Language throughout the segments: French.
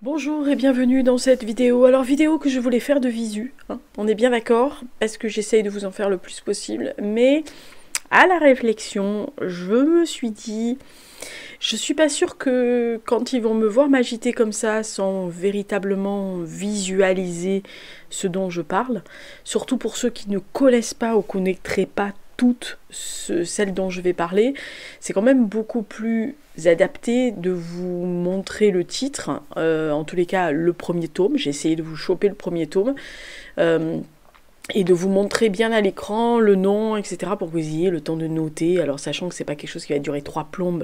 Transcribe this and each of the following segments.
Bonjour et bienvenue dans cette vidéo. Alors vidéo que je voulais faire de visu, hein. On est bien d'accord, parce que j'essaye de vous en faire le plus possible, mais à la réflexion, je me suis dit, je suis pas sûre que quand ils vont me voir m'agiter comme ça, sans véritablement visualiser ce dont je parle, surtout pour ceux qui ne connaissent pas ou connaîtraient pas toutes celles dont je vais parler, c'est quand même beaucoup plus adapté de vous montrer le titre, en tous les cas le premier tome, j'ai essayé de vous choper le premier tome, et de vous montrer bien à l'écran le nom, etc. pour que vous ayez le temps de noter, alors sachant que c'est pas quelque chose qui va durer 3 plombes,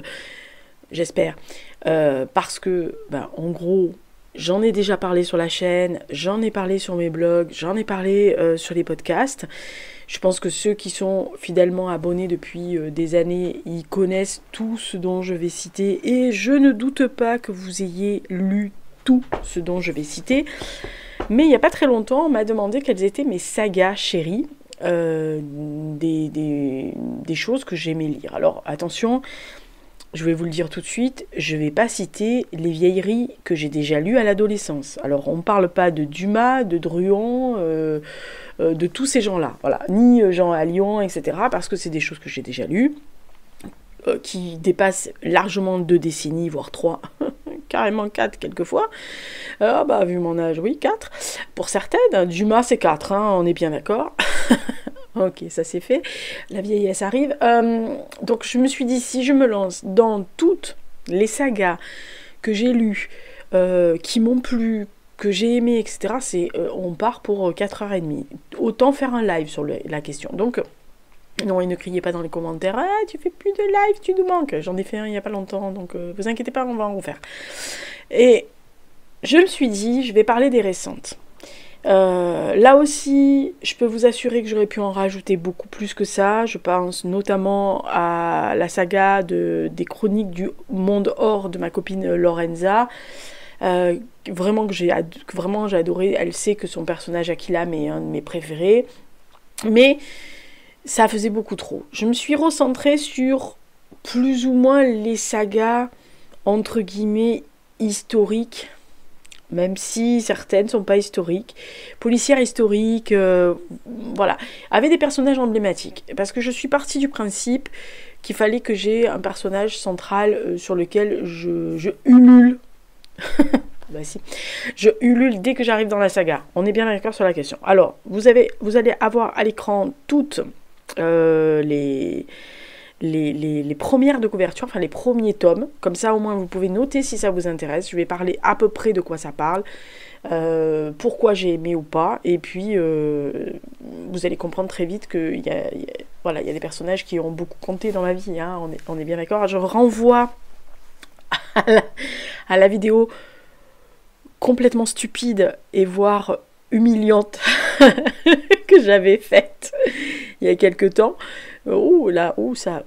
j'espère, parce que, en gros, j'en ai déjà parlé sur la chaîne, j'en ai parlé sur mes blogs, j'en ai parlé sur les podcasts. Je pense que ceux qui sont fidèlement abonnés depuis des années, ils connaissent tout ce dont je vais citer, et je ne doute pas que vous ayez lu tout ce dont je vais citer. Mais il n'y a pas très longtemps, on m'a demandé quelles étaient mes sagas chéries, des choses que j'aimais lire. Alors attention, je vais vous le dire tout de suite, je ne vais pas citer les vieilleries que j'ai déjà lues à l'adolescence. Alors on ne parle pas de Dumas, de Druon, de tous ces gens-là, voilà, ni Jean Allion, etc., parce que c'est des choses que j'ai déjà lues, qui dépassent largement 2 décennies, voire 3, carrément 4 quelquefois. Vu mon âge, oui, 4. Pour certaines, Dumas c'est 4, hein, on est bien d'accord. Ok, ça c'est fait, la vieillesse arrive. Donc je me suis dit, si je me lance dans toutes les sagas que j'ai lues, qui m'ont plu, que j'ai aimé, etc., on part pour 4h30. Autant faire un live sur la question. Donc, non, et ne criez pas dans les commentaires, « Ah, tu fais plus de live, tu nous manques !» J'en ai fait un il n'y a pas longtemps, donc vous inquiétez pas, on va en refaire. Et je me suis dit, je vais parler des récentes. Là aussi, je peux vous assurer que j'aurais pu en rajouter beaucoup plus que ça. Je pense notamment à la saga des chroniques du monde hors de ma copine Lorenza. Vraiment que j'ai adoré. Elle sait que son personnage Akilam est un de mes préférés. Mais ça faisait beaucoup trop. Je me suis recentrée sur plus ou moins les sagas, entre guillemets, historiques, même si certaines ne sont pas historiques, policières historiques, voilà, avec des personnages emblématiques. Parce que je suis partie du principe qu'il fallait que j'ai un personnage central sur lequel je ulule. Si. Je ulule dès que j'arrive dans la saga. On est bien d'accord sur la question. Alors, vous allez avoir à l'écran toutes les premières de couverture, enfin les premiers tomes, comme ça au moins vous pouvez noter si ça vous intéresse. Je vais parler à peu près de quoi ça parle, pourquoi j'ai aimé ou pas, et puis vous allez comprendre très vite qu'il y a des personnages qui ont beaucoup compté dans ma vie, hein, on est bien d'accord. Je renvoie à la vidéo complètement stupide et voire humiliante que j'avais faite il y a quelques temps. Ça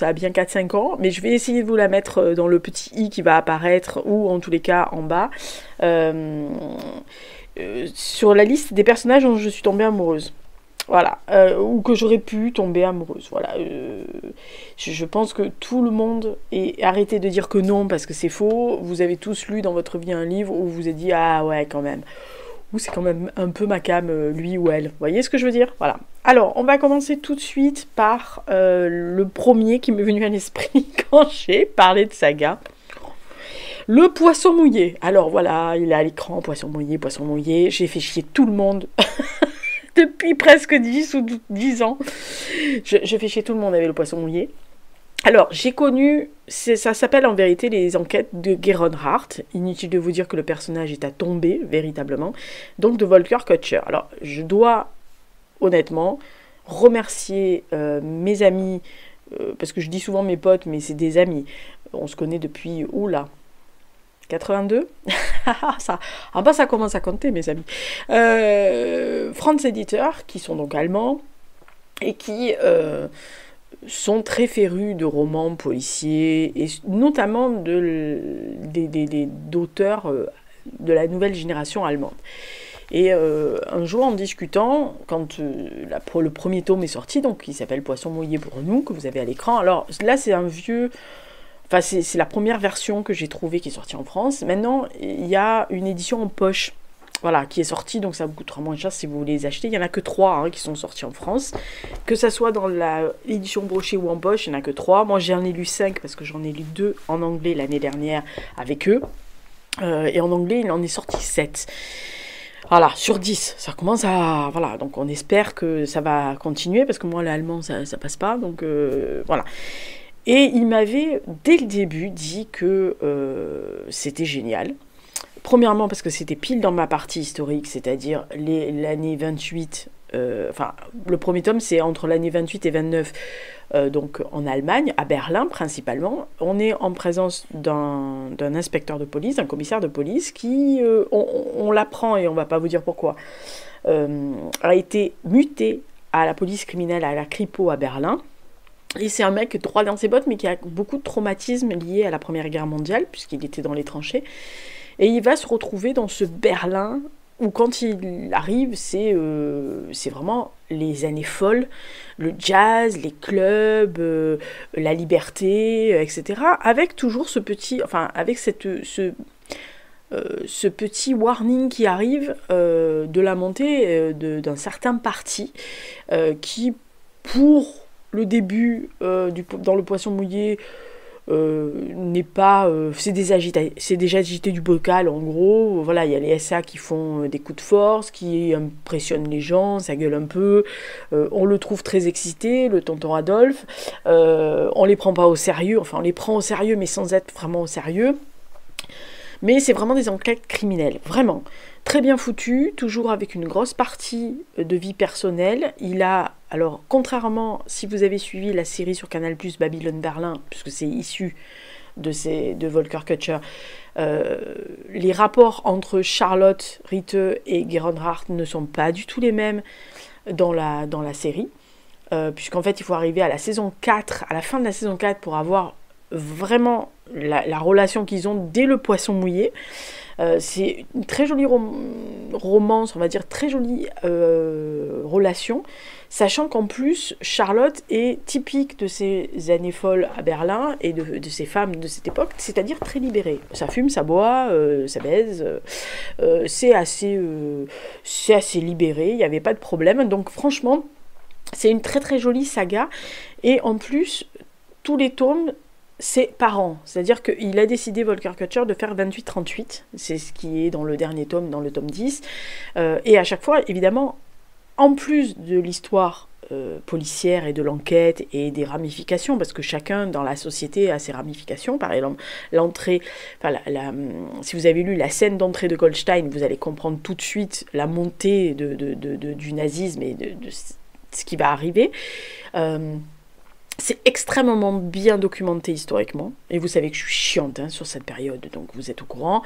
a bien 4-5 ans, mais je vais essayer de vous la mettre dans le petit i qui va apparaître, ou en tous les cas en bas, sur la liste des personnages dont je suis tombée amoureuse. Voilà, ou que j'aurais pu tomber amoureuse. Voilà, je pense que tout le monde, et arrêtez de dire que non parce que c'est faux, vous avez tous lu dans votre vie un livre où vous vous êtes dit « Ah ouais, quand même ». Ou c'est quand même un peu ma cam, lui ou elle. Vous voyez ce que je veux dire? Voilà. Alors, on va commencer tout de suite par le premier qui m'est venu à l'esprit quand j'ai parlé de saga. Le poisson mouillé. Alors voilà, il est à l'écran, poisson mouillé, poisson mouillé. J'ai fait chier tout le monde depuis presque 10 ou 10 ans. Je fais chier tout le monde avec le poisson mouillé. Alors, j'ai connu, ça s'appelle en vérité les enquêtes de Geronhardt. Inutile de vous dire que le personnage est à tomber, véritablement. Donc, de Volker Kutscher. Alors, je dois, honnêtement, remercier mes amis, parce que je dis souvent mes potes, mais c'est des amis. On se connaît depuis, 82 ça commence à compter, mes amis. France Éditeur, qui sont donc allemands, et qui sont très férus de romans policiers, et notamment d'auteurs de la nouvelle génération allemande. Et un jour, en discutant, quand le premier tome est sorti, donc qui s'appelle Poisson mouillé pour nous, que vous avez à l'écran, alors là c'est un vieux Enfin, c'est la première version que j'ai trouvée qui est sortie en France. Maintenant, il y a une édition en poche, voilà, qui est sortie, donc ça vous coûtera moins cher si vous voulez les acheter. Il n'y en a que 3 hein, qui sont sortis en France. Que ça soit dans l'édition brochée ou en poche, il n'y en a que 3. Moi, j'en ai lu 5 parce que j'en ai lu 2 en anglais l'année dernière avec eux. Et en anglais, il en est sorti 7. Voilà, sur 10, ça commence à... Voilà, donc on espère que ça va continuer, parce que moi, l'allemand, ça passe pas, donc voilà. Et il m'avait, dès le début, dit que c'était génial. Premièrement, parce que c'était pile dans ma partie historique, c'est-à-dire l'année 28... Enfin, le premier tome, c'est entre l'année 28 et 29, donc en Allemagne, à Berlin principalement. On est en présence d'un inspecteur de police, d'un commissaire de police, qui, on l'apprend et on va pas vous dire pourquoi, a été muté à la police criminelle, à la Kripo à Berlin. Et c'est un mec droit dans ses bottes, mais qui a beaucoup de traumatismes liés à la Première Guerre mondiale, puisqu'il était dans les tranchées. Et il va se retrouver dans ce Berlin où quand il arrive, c'est vraiment les années folles, le jazz, les clubs, la liberté, etc. Avec toujours ce petit, enfin avec ce petit warning qui arrive de la montée d'un certain parti qui, pour le début dans le poisson mouillé, n'est pas c'est déjà agité du bocal en gros. Voilà, il y a les SA qui font des coups de force, qui impressionnent les gens, ça gueule un peu, on le trouve très excité, le tonton Adolphe, on les prend pas au sérieux, enfin on les prend au sérieux mais sans être vraiment au sérieux, mais c'est vraiment des enquêtes criminelles, vraiment très bien foutu, toujours avec une grosse partie de vie personnelle. Il a, alors contrairement, si vous avez suivi la série sur Canal+, Babylone Berlin, puisque c'est issu de Volker Kutscher, les rapports entre Charlotte Ritte et Geronhardt ne sont pas du tout les mêmes dans la série, puisqu'en fait il faut arriver à la saison 4, à la fin de la saison 4, pour avoir vraiment la relation qu'ils ont dès le poisson mouillé. C'est une très jolie romance, on va dire, très jolie relation, sachant qu'en plus, Charlotte est typique de ces années folles à Berlin et de ces femmes de cette époque, c'est-à-dire très libérée. Ça fume, ça boit, ça baise, c'est assez libéré, il n'y avait pas de problème. Donc franchement, c'est une très très jolie saga, et en plus, tous les tomes, c'est par an, c'est-à-dire qu'il a décidé, Volker Kutscher, de faire 28-38, c'est ce qui est dans le dernier tome, dans le tome 10, et à chaque fois, évidemment, en plus de l'histoire policière et de l'enquête et des ramifications, parce que chacun dans la société a ses ramifications, par exemple, l'entrée, enfin, si vous avez lu la scène d'entrée de Goldstein, vous allez comprendre tout de suite la montée du nazisme et de ce qui va arriver. C'est extrêmement bien documenté historiquement, et vous savez que je suis chiante sur cette période, donc vous êtes au courant.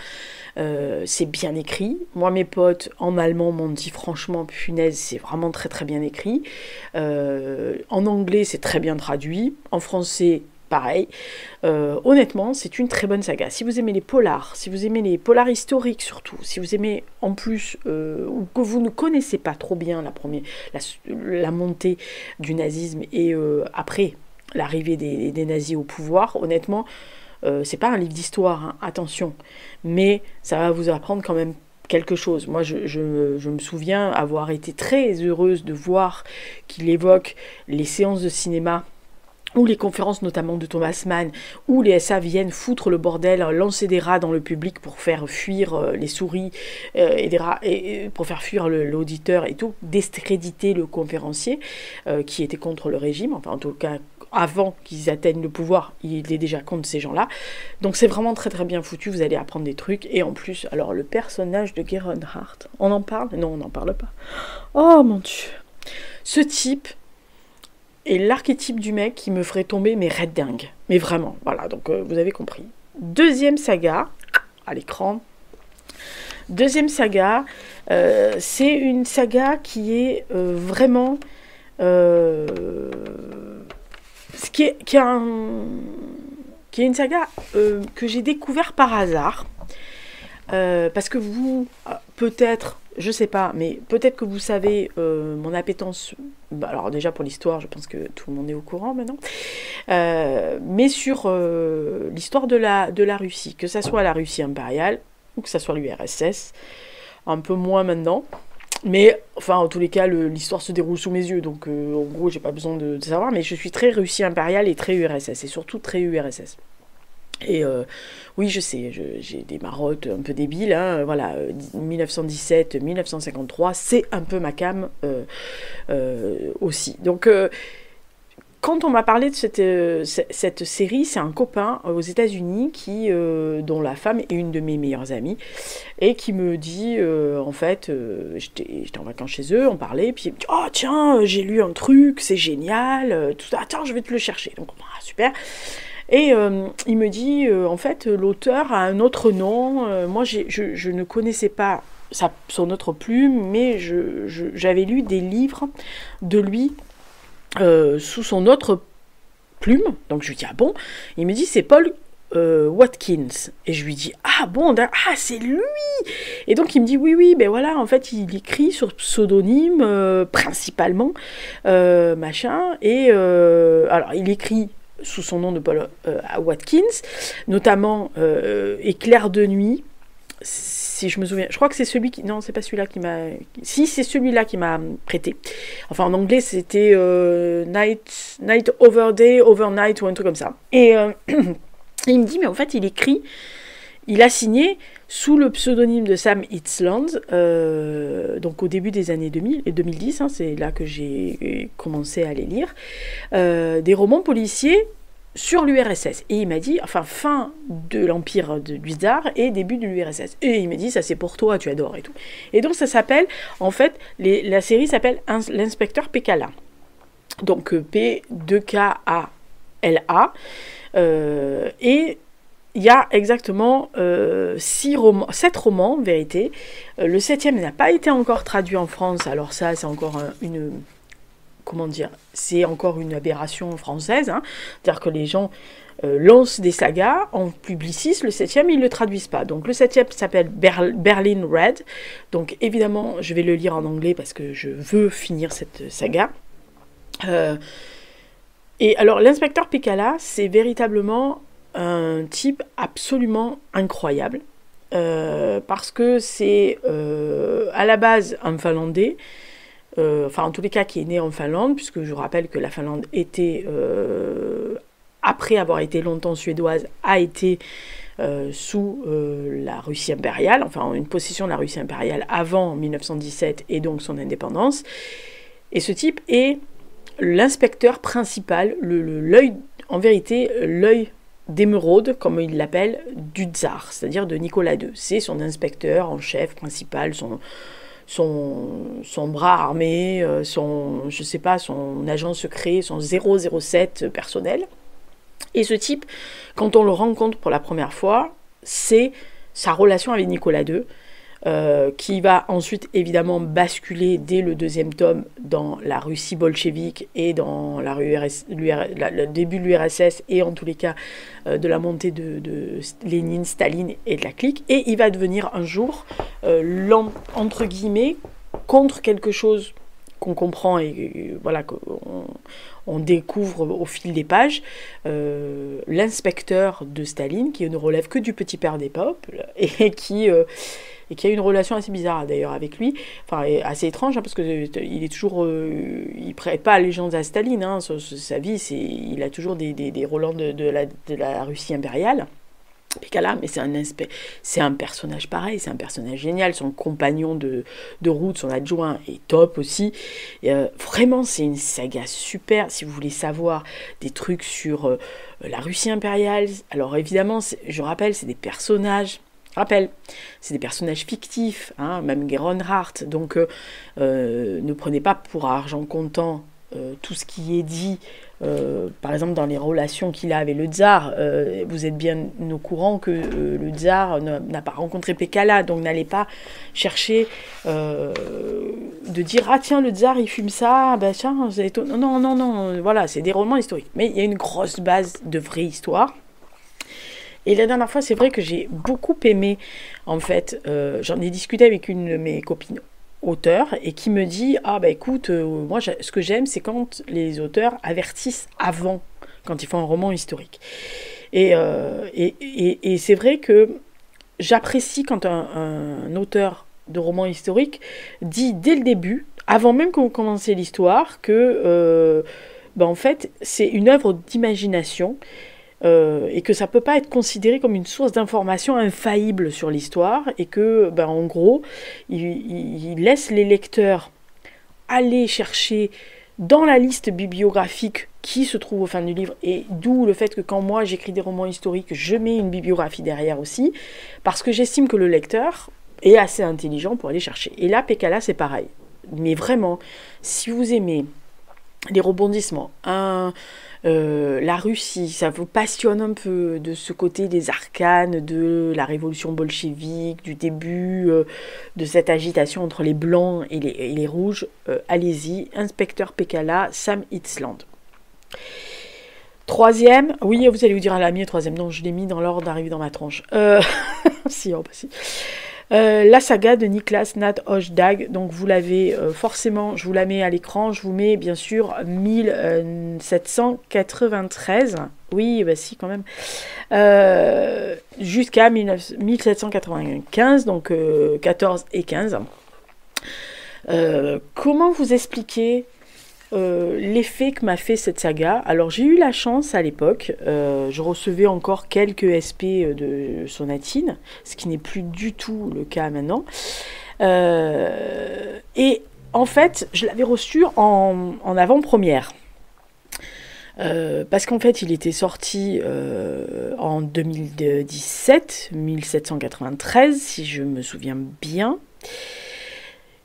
C'est bien écrit. Moi, mes potes en allemand m'ont dit franchement, punaise, c'est vraiment très très bien écrit. En anglais, c'est très bien traduit. En français, pareil. Honnêtement, c'est une très bonne saga. Si vous aimez les polars, si vous aimez les polars historiques surtout, si vous aimez en plus, ou que vous ne connaissez pas trop bien la montée du nazisme et après l'arrivée des nazis au pouvoir, honnêtement, c'est pas un livre d'histoire, hein, attention, mais ça va vous apprendre quand même quelque chose. Moi, je me souviens avoir été très heureuse de voir qu'il évoque les séances de cinéma ou les conférences notamment de Thomas Mann, où les SA viennent foutre le bordel, lancer des rats dans le public pour faire fuir les souris et des rats, et pour faire fuir l'auditeur et tout, discréditer le conférencier qui était contre le régime, enfin en tout cas avant qu'ils atteignent le pouvoir, il est déjà contre ces gens-là. Donc c'est vraiment très très bien foutu, vous allez apprendre des trucs, et en plus, alors le personnage de Geronhardt, on en parle? Non, on n'en parle pas. Oh mon Dieu. Ce type et l'archétype du mec qui me ferait tomber mes raides dingues. Mais vraiment, voilà, donc vous avez compris. Deuxième saga, à l'écran. Deuxième saga, c'est une saga qui est vraiment... qui est une saga que j'ai découvert par hasard. Parce que vous, peut-être, je sais pas, mais peut-être que vous savez mon appétence. Bah, alors déjà pour l'histoire, je pense que tout le monde est au courant maintenant. Mais sur l'histoire de la Russie, que ça soit la Russie impériale ou que ça soit l'URSS, un peu moins maintenant. Mais, enfin, en tous les cas, l'histoire se déroule sous mes yeux, donc en gros, j'ai pas besoin de savoir, mais je suis très Russie impériale et très URSS, et surtout très URSS. Et oui, je sais, j'ai des marottes un peu débiles, hein, voilà, 1917-1953, c'est un peu ma came aussi. Donc, quand on m'a parlé de cette série, c'est un copain aux États-Unis dont la femme est une de mes meilleures amies et qui me dit, en fait, j'étais en vacances chez eux, on parlait, puis il me dit, oh tiens, j'ai lu un truc, c'est génial, tout ça, attends, je vais te le chercher. Donc, super. Et il me dit, en fait, l'auteur a un autre nom. Moi, je ne connaissais pas son autre plume, mais j'avais lu des livres de lui sous son autre plume. Donc je lui dis, ah bon? Il me dit, c'est Paul Watkins. Et je lui dis, ah bon, c'est lui! Et donc il me dit, oui, ben voilà, en fait, il écrit sur pseudonyme, principalement, machin. Et alors, il écrit sous son nom de Paul Watkins, notamment Éclair de nuit, si je me souviens. Je crois que c'est celui qui... Non, c'est pas celui-là qui m'a... Si, c'est celui-là qui m'a prêté. Enfin, en anglais, c'était Night Over Day, Overnight, ou un truc comme ça. Et il me dit, mais en fait, il a signé sous le pseudonyme de Sam Eastland, donc au début des années 2000 et 2010, hein, c'est là que j'ai commencé à les lire, des romans policiers sur l'URSS. Et il m'a dit, enfin, fin de l'empire du tsar et début de l'URSS. Et il m'a dit, ça c'est pour toi, tu adores et tout. Et donc ça s'appelle, en fait, la série s'appelle L'inspecteur Pekala. Donc P2KALA. Et il y a exactement 7 romans, en vérité. Le 7e n'a pas été encore traduit en France. Alors ça, c'est encore c'est encore une aberration française. Hein. C'est-à-dire que les gens lancent des sagas, en publicisent. Le 7e, ils ne le traduisent pas. Donc le 7e s'appelle Berlin Red. Donc évidemment, je vais le lire en anglais parce que je veux finir cette saga. Et alors, l'inspecteur Pekala, c'est véritablement un type absolument incroyable, parce que c'est à la base un Finlandais, enfin en tous les cas qui est né en Finlande, puisque je rappelle que la Finlande était, après avoir été longtemps suédoise, a été sous la Russie impériale, enfin une possession de la Russie impériale avant 1917 et donc son indépendance. Et ce type est l'inspecteur principal, l'œil, en vérité, l'œil d'émeraude, comme il l'appelle, du tsar, c'est-à-dire de Nicolas II. C'est son inspecteur en chef principal, son bras armé, son agent secret, son 007 personnel. Et ce type, quand on le rencontre pour la première fois, c'est sa relation avec Nicolas II, qui va ensuite évidemment basculer dès le 2e tome dans la Russie bolchevique et dans le début de l'URSS et en tous les cas de la montée de Lénine, Staline et de la clique, et il va devenir un jour entre guillemets contre quelque chose qu'on comprend et voilà qu'on découvre au fil des pages, l'inspecteur de Staline qui ne relève que du petit père des peuples et qui a une relation assez bizarre d'ailleurs avec lui, enfin assez étrange, hein, parce que il est toujours, il prête pas allégeance à Staline, hein, sa vie, il a toujours des relents de la Russie impériale. Pekala, mais c'est un personnage pareil, c'est un personnage génial, son compagnon de route, son adjoint est top aussi. Vraiment, c'est une saga super, si vous voulez savoir des trucs sur la Russie impériale. Alors évidemment, je rappelle, c'est des personnages. C'est des personnages fictifs, hein, même Geronhardt, donc ne prenez pas pour argent comptant tout ce qui est dit, par exemple dans les relations qu'il a avec le tsar. Vous êtes bien au courant que le tsar n'a pas rencontré Pekala, donc n'allez pas chercher de dire ah tiens le tsar il fume ça, bah tiens c'est non, voilà, c'est des romans historiques, mais il y a une grosse base de vraie histoire. Et la dernière fois, c'est vrai que j'ai beaucoup aimé, en fait, j'en ai discuté avec une de mes copines auteurs et qui me dit, ah bah écoute, moi ce que j'aime, c'est quand les auteurs avertissent avant, quand ils font un roman historique. Et c'est vrai que j'apprécie quand un auteur de roman historique dit dès le début, avant même que vous commenciez l'histoire, que en fait c'est une œuvre d'imagination et que ça peut pas être considéré comme une source d'information infaillible sur l'histoire et que en gros il laisse les lecteurs aller chercher dans la liste bibliographique qui se trouve au fin du livre, et d'où le fait que quand moi j'écris des romans historiques, je mets une bibliographie derrière aussi, parce que j'estime que le lecteur est assez intelligent pour aller chercher. Et là, Pécala, c'est pareil. Mais vraiment, si vous aimez les rebondissements, la Russie, ça vous passionne un peu de ce côté des arcanes, de la révolution bolchevique, du début de cette agitation entre les blancs et les rouges, allez-y, Inspecteur Pécala, Sam Itzland. Troisième, oui, vous allez vous dire à la mienne, troisième, non, je l'ai mis dans l'ordre d'arriver dans ma tronche. Si. La saga de Niklas Nat Ojdag, donc vous l'avez forcément, je vous la mets à l'écran, je vous mets bien sûr 1793, oui, si quand même, jusqu'à 1795, donc 14 et 15. Comment vous expliquer l'effet que m'a fait cette saga? Alors j'ai eu la chance à l'époque, je recevais encore quelques SP de Sonatine, ce qui n'est plus du tout le cas maintenant, et en fait je l'avais reçu en avant-première, parce qu'en fait il était sorti en 2017, 1793 si je me souviens bien.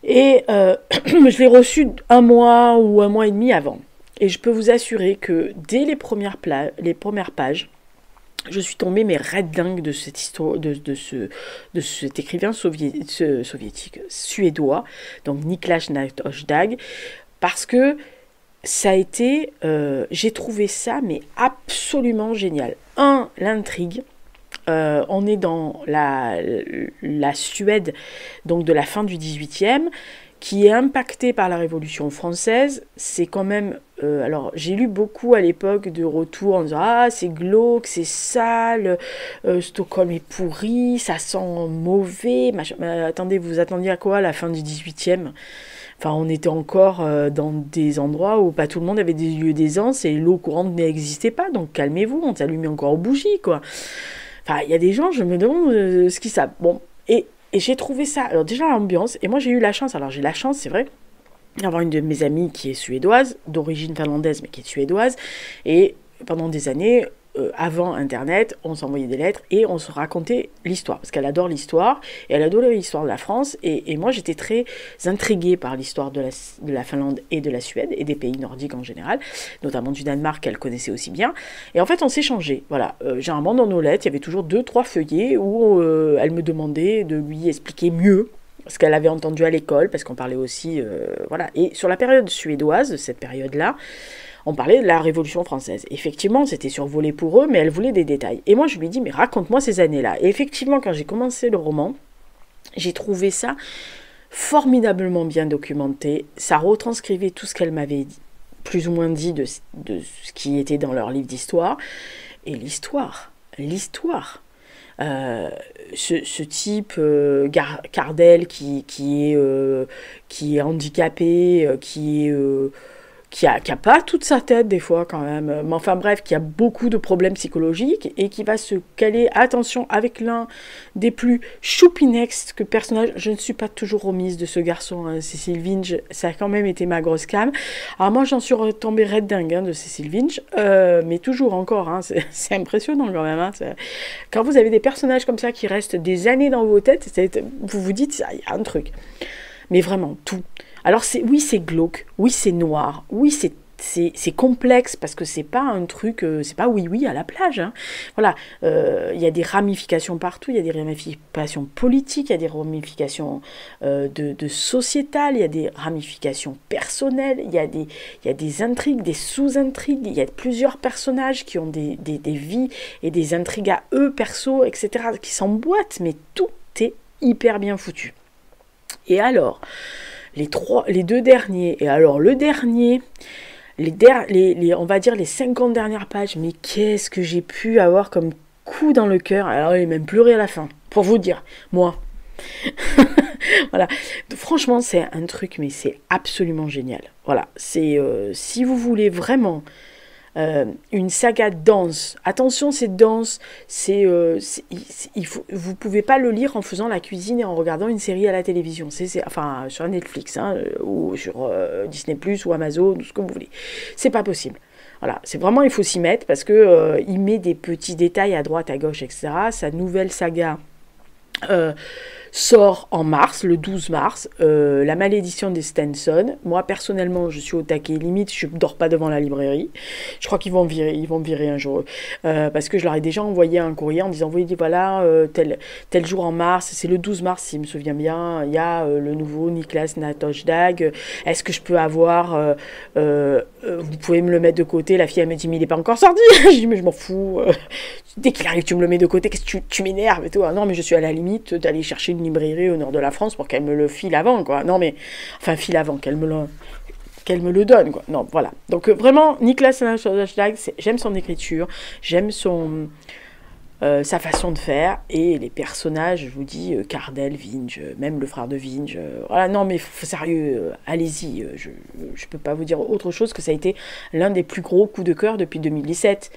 Et je l'ai reçu un mois ou un mois et demi avant. Et je peux vous assurer que dès les premières pages, je suis tombée mais red dingue de cette histoire, de cet écrivain soviétique, suédois, donc Niklas Nat Ojdag, parce que ça a été, j'ai trouvé ça mais absolument génial. L'intrigue. On est dans la Suède, donc de la fin du XVIIIe, qui est impactée par la Révolution française. C'est quand même... alors, j'ai lu beaucoup à l'époque de retours en disant « Ah, c'est glauque, c'est sale, Stockholm est pourri, ça sent mauvais. » Attendez, vous attendiez à quoi à la fin du XVIIIe ? Enfin, on était encore dans des endroits où pas tout le monde avait des lieux d'aisance et l'eau courante n'existait pas. Donc, calmez-vous, on s'allumait encore aux bougies, quoi. Enfin, il y a des gens, je me demande ce qu'ils savent. Bon, et j'ai trouvé ça, alors déjà l'ambiance, et moi j'ai eu la chance, c'est vrai, d'avoir une de mes amies qui est suédoise, d'origine finlandaise, mais qui est suédoise, et pendant des années, avant Internet, on s'envoyait des lettres et on se racontait l'histoire, parce qu'elle adore l'histoire, et elle adore l'histoire de la France, et moi j'étais très intriguée par l'histoire de la Finlande et de la Suède, et des pays nordiques en général, notamment du Danemark qu'elle connaissait aussi bien, et en fait on s'échangeait, voilà, généralement dans nos lettres, il y avait toujours 2-3 feuillets où elle me demandait de lui expliquer mieux ce qu'elle avait entendu à l'école, parce qu'on parlait aussi, voilà, et sur la période suédoise, cette période-là, on parlait de la Révolution française. Effectivement, c'était survolé pour eux, mais elle voulait des détails. Et moi, je lui ai dit, mais raconte-moi ces années-là. Et effectivement, quand j'ai commencé le roman, j'ai trouvé ça formidablement bien documenté. Ça retranscrivait tout ce qu'elle m'avait plus ou moins dit de ce qui était dans leur livre d'histoire. Et l'histoire. Ce type Cardel qui est handicapé, qui a pas toute sa tête des fois quand même, mais enfin bref, qui a beaucoup de problèmes psychologiques et qui va se caler, attention, avec l'un des plus choupinex que personnage. Je ne suis pas toujours remise de ce garçon, hein, Cécile Vinge, ça a quand même été ma grosse cam. Alors moi j'en suis retombée red dingue, hein, de Cécile Vinge, mais toujours encore, hein, c'est impressionnant quand même. Hein, quand vous avez des personnages comme ça qui restent des années dans vos têtes, vous vous dites, il y a un truc. Mais vraiment, tout. Alors oui, c'est glauque, oui, c'est noir, oui, c'est c'est complexe parce que c'est pas un truc, c'est pas oui à la plage. Hein. Voilà, y a des ramifications partout, il y a des ramifications politiques, il y a des ramifications de sociétales, il y a des ramifications personnelles, il y a des intrigues, des sous-intrigues, il y a plusieurs personnages qui ont des vies et des intrigues à eux, perso, etc., qui s'emboîtent, mais tout est hyper bien foutu. Et alors, les deux derniers, et alors le dernier... on va dire les 50 dernières pages, mais qu'est-ce que j'ai pu avoir comme coup dans le cœur. Alors j'ai même pleuré à la fin, pour vous dire, moi. Voilà, franchement c'est un truc, mais c'est absolument génial. Voilà, c'est si vous voulez vraiment une saga dense. Attention, c'est dense. Vous pouvez pas le lire en faisant la cuisine et en regardant une série à la télévision. Enfin, sur Netflix, hein, ou sur Disney+ ou Amazon, ou ce que vous voulez. C'est pas possible. Voilà, c'est vraiment, il faut s'y mettre parce que il met des petits détails à droite, à gauche, etc. Sa nouvelle saga sort en mars, le 12 mars, La malédiction des Stenson. Moi, personnellement, je suis au taquet, limite, je ne dors pas devant la librairie. Je crois qu'ils vont me virer un jour. Parce que je leur ai déjà envoyé un courrier en disant, oui, voilà, tel jour en mars, c'est le 12 mars, si je me souviens bien, il y a le nouveau Niklas Nattosdag. Est-ce que je peux avoir... vous pouvez me le mettre de côté. La fille, elle me dit, mais il n'est pas encore sorti. Je dis, mais je m'en fous. Dès qu'il arrive, tu me le mets de côté. Qu'est-ce que tu m'énerves et tout. Non, mais je suis à la limite d'aller chercher une librairie au nord de la France pour qu'elle me le file avant, quoi. Non, mais... Enfin, file avant, qu'elle me le donne, quoi. Non, voilà. Donc, vraiment, Niklas Nattosdag, j'aime son écriture. J'aime sa façon de faire. Et les personnages, je vous dis, Cardell, Vinge, même le frère de Vinge. Voilà, non, mais sérieux, allez-y. Je peux pas vous dire autre chose que ça a été l'un des plus gros coups de cœur depuis 2017.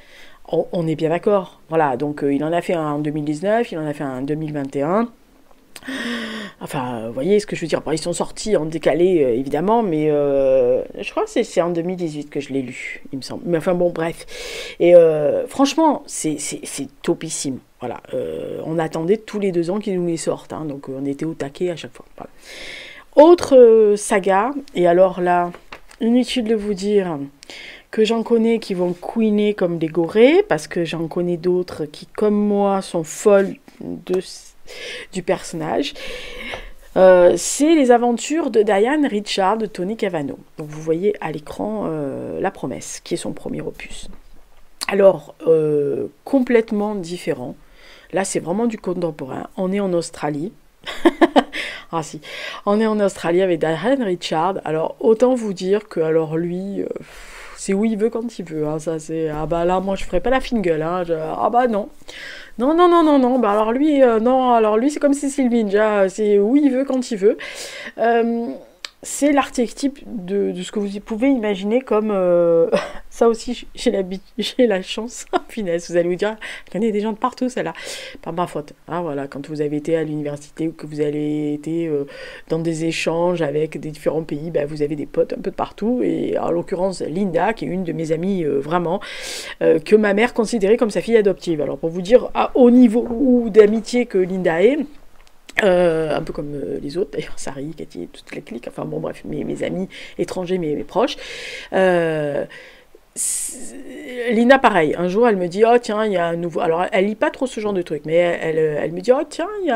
On est bien d'accord. Voilà, donc il en a fait un en 2019, il en a fait un en 2021. Enfin, vous voyez ce que je veux dire. Ils sont sortis en décalé, évidemment, mais je crois que c'est en 2018 que je l'ai lu, il me semble. Mais enfin, bon, bref. Et franchement, c'est topissime. Voilà, on attendait tous les 2 ans qu'ils nous les sortent, hein, donc on était au taquet à chaque fois. Voilà. Autre saga, et alors là, inutile de vous dire... que j'en connais qui vont couiner comme des gorées, parce que j'en connais d'autres qui, comme moi, sont folles du personnage. C'est les aventures de Diane Richard de Tony Cavano. Donc vous voyez à l'écran La Promesse, qui est son premier opus. Alors, complètement différent. Là, c'est vraiment du contemporain. On est en Australie. Ah si, on est en Australie avec Diane Richard. Alors, autant vous dire que alors lui... c'est où il veut quand il veut, hein, ça c'est... Ah bah là, moi je ferais pas la fine gueule, hein, ah bah non. Non, bah alors lui, non, alors lui c'est comme Cécile Vinge, c'est où il veut quand il veut. C'est l'archétype de ce que vous pouvez imaginer comme... ça aussi, j'ai la chance, finesse, vous allez vous dire, je connais des gens de partout, celle-là, par ma faute. Ah, voilà, quand vous avez été à l'université ou que vous avez été dans des échanges avec des différents pays, bah, vous avez des potes un peu de partout, et en l'occurrence, Linda, qui est une de mes amies vraiment, que ma mère considérait comme sa fille adoptive. Alors, pour vous dire au niveau d'amitié que Linda est, un peu comme les autres d'ailleurs, Sari, Cathy, toute la clique, enfin bon bref, mes amis étrangers, mes proches. Lina pareil, un jour elle me dit oh tiens il y a un nouveau, alors elle lit pas trop ce genre de truc, mais elle me dit oh tiens il y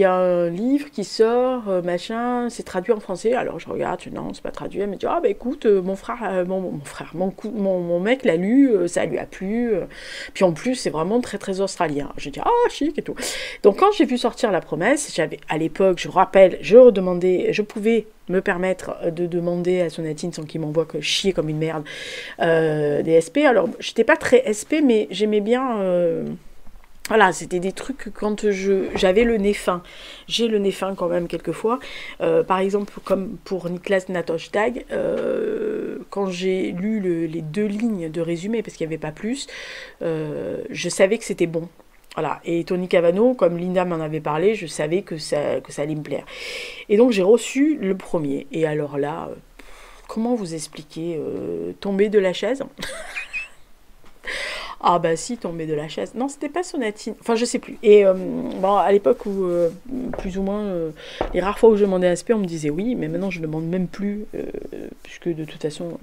a un livre qui sort, machin, c'est traduit en français. Alors je regarde, non, c'est pas traduit. Elle me dit, ah bah écoute, mon mec l'a lu, ça lui a plu. Puis en plus, c'est vraiment très très australien. Je dis, ah chic et tout. Donc quand j'ai vu sortir La Promesse, j'avais, à l'époque, je rappelle, je pouvais me permettre de demander à Sonatine sans qu'il m'envoie que chier comme une merde des SP. Alors, j'étais pas très SP, mais j'aimais bien... Voilà, c'était des trucs quand j'avais le nez fin. J'ai le nez fin quand même quelquefois. Par exemple, comme pour Niklas Nattosdag, quand j'ai lu les 2 lignes de résumé, parce qu'il n'y avait pas plus, je savais que c'était bon. Voilà. Et Tony Cavano, comme Linda m'en avait parlé, je savais que ça allait me plaire. Et donc j'ai reçu le premier. Et alors là, comment vous expliquer tomber de la chaise Ah bah si, tomber de la chaise. Non, c'était pas sonatine. Enfin, je sais plus. Et bon, à l'époque où, plus ou moins, les rares fois où je demandais un SP, on me disait oui, mais maintenant je ne demande même plus, puisque de toute façon,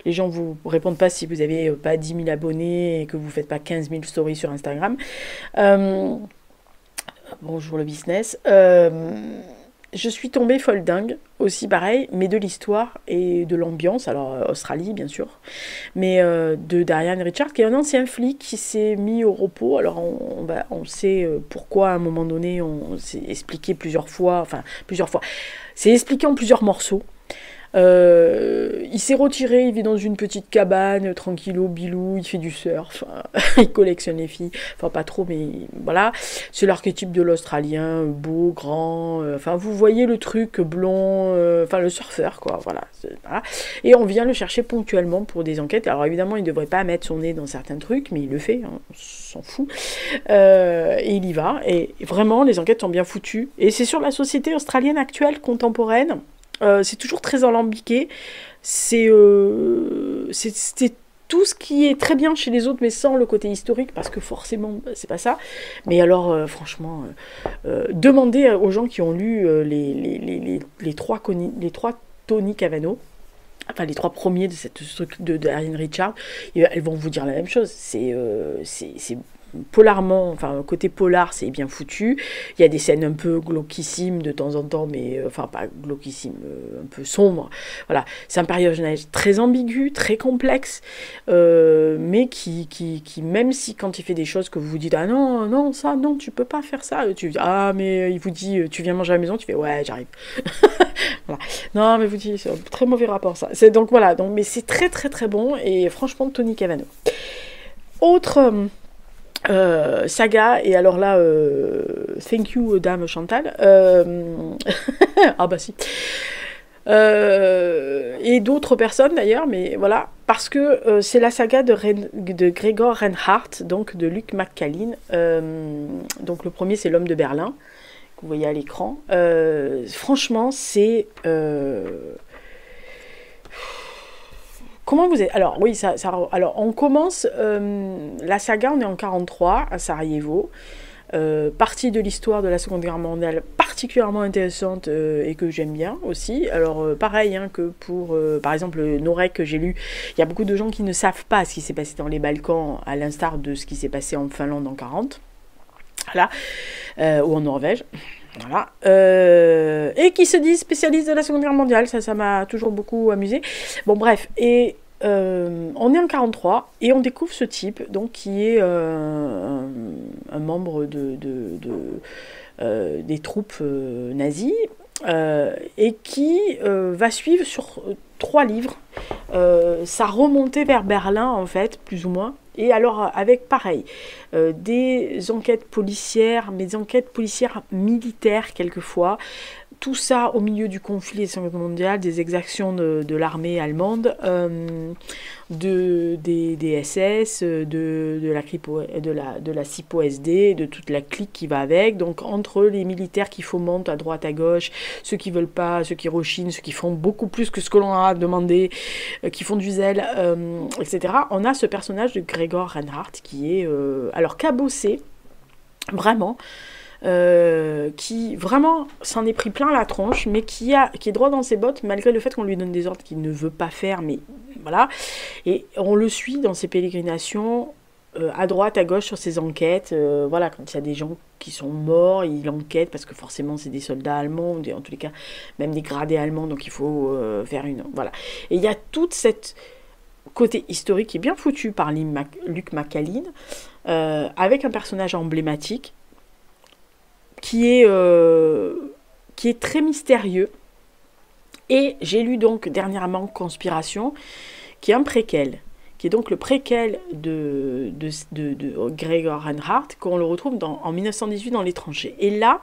les gens vous répondent pas si vous avez pas 10 000 abonnés et que vous faites pas 15 000 stories sur Instagram. Bonjour le business. Je suis tombée folle dingue, aussi pareil, mais de l'histoire et de l'ambiance, alors Australie bien sûr, mais de Darian Richards, qui est un ancien flic qui s'est mis au repos. Alors on sait pourquoi à un moment donné, on s'est expliqué plusieurs fois, c'est expliqué en plusieurs morceaux. Il s'est retiré, il vit dans une petite cabane, tranquillou, bilou, il fait du surf, il collectionne les filles, enfin pas trop, mais voilà. C'est l'archétype de l'Australien, beau, grand, enfin vous voyez le truc blond, enfin le surfeur quoi, voilà, voilà. Et on vient le chercher ponctuellement pour des enquêtes. Alors évidemment il ne devrait pas mettre son nez dans certains trucs, mais il le fait, hein, on s'en fout. Et il y va, et vraiment les enquêtes sont bien foutues. Et c'est sur la société australienne actuelle, contemporaine. C'est toujours très alambiqué. C'est tout ce qui est très bien chez les autres, mais sans le côté historique, parce que forcément, c'est pas ça. Mais alors, franchement, demandez aux gens qui ont lu les trois Tony Cavanaugh, enfin les trois premiers de cette truc de Darian Richards, elles vont vous dire la même chose. C'est polarement, enfin côté polar c'est bien foutu, il y a des scènes un peu glauquissimes de temps en temps, mais enfin pas glauquissimes, un peu sombres, voilà, c'est un personnage très ambigu, très complexe, mais qui même si quand il fait des choses que vous vous dites ah non, non, ça, non, tu peux pas faire ça, tu dis ah mais il vous dit tu viens manger à la maison, tu fais ouais j'arrive. Voilà. Non mais vous dites c'est un très mauvais rapport ça, c'est donc voilà, donc mais c'est très très très bon, et franchement Tony Cavanaugh. Autre saga, et alors là, thank you, Dame Chantal. Ah bah si. Et d'autres personnes d'ailleurs, mais voilà, parce que c'est la saga de Gregor Reinhardt, donc de Luke McCallin. Donc le premier, c'est L'Homme de Berlin, que vous voyez à l'écran. Franchement, c'est... Comment vous êtes? Alors oui, alors on commence la saga, on est en 43 à Sarajevo, partie de l'histoire de la Seconde Guerre mondiale particulièrement intéressante et que j'aime bien aussi. Alors pareil hein, que pour par exemple Norek que j'ai lu, il y a beaucoup de gens qui ne savent pas ce qui s'est passé dans les Balkans, à l'instar de ce qui s'est passé en Finlande en 40, voilà, ou en Norvège. Voilà. Et qui se disent spécialistes de la Seconde Guerre mondiale, ça m'a toujours beaucoup amusé. Bon bref, et on est en 43 et on découvre ce type, donc qui est un membre des troupes nazies, et qui va suivre sur 3 livres sa remontée vers Berlin en fait, plus ou moins. Et alors avec pareil, des enquêtes policières, mais des enquêtes policières militaires quelquefois, tout ça au milieu du conflit des Seconde Guerre mondiale, des exactions de l'armée allemande, des SS, de la SIPO-SD, de toute la clique qui va avec, donc entre les militaires qui fomentent à droite à gauche, ceux qui veulent pas, ceux qui rechignent, ceux qui font beaucoup plus que ce que l'on a demandé, qui font du zèle, etc. On a ce personnage de Gregor Reinhardt qui est alors cabossé, vraiment, qui vraiment s'en est pris plein la tronche, mais qui est droit dans ses bottes, malgré le fait qu'on lui donne des ordres qu'il ne veut pas faire, mais voilà. Et on le suit dans ses pérégrinations, à droite, à gauche, sur ses enquêtes. Voilà, quand il y a des gens qui sont morts, il enquête, parce que forcément c'est des soldats allemands, en tous les cas, même des gradés allemands, donc il faut faire une... Voilà. Et il y a toute cette côté historique qui est bien foutu par Luke McCallin, avec un personnage emblématique, qui est très mystérieux. Et j'ai lu donc dernièrement Conspiration, qui est un préquel, qui est donc le préquel de Gregor Reinhardt, qu'on le retrouve en 1918 dans les tranchées. Et là,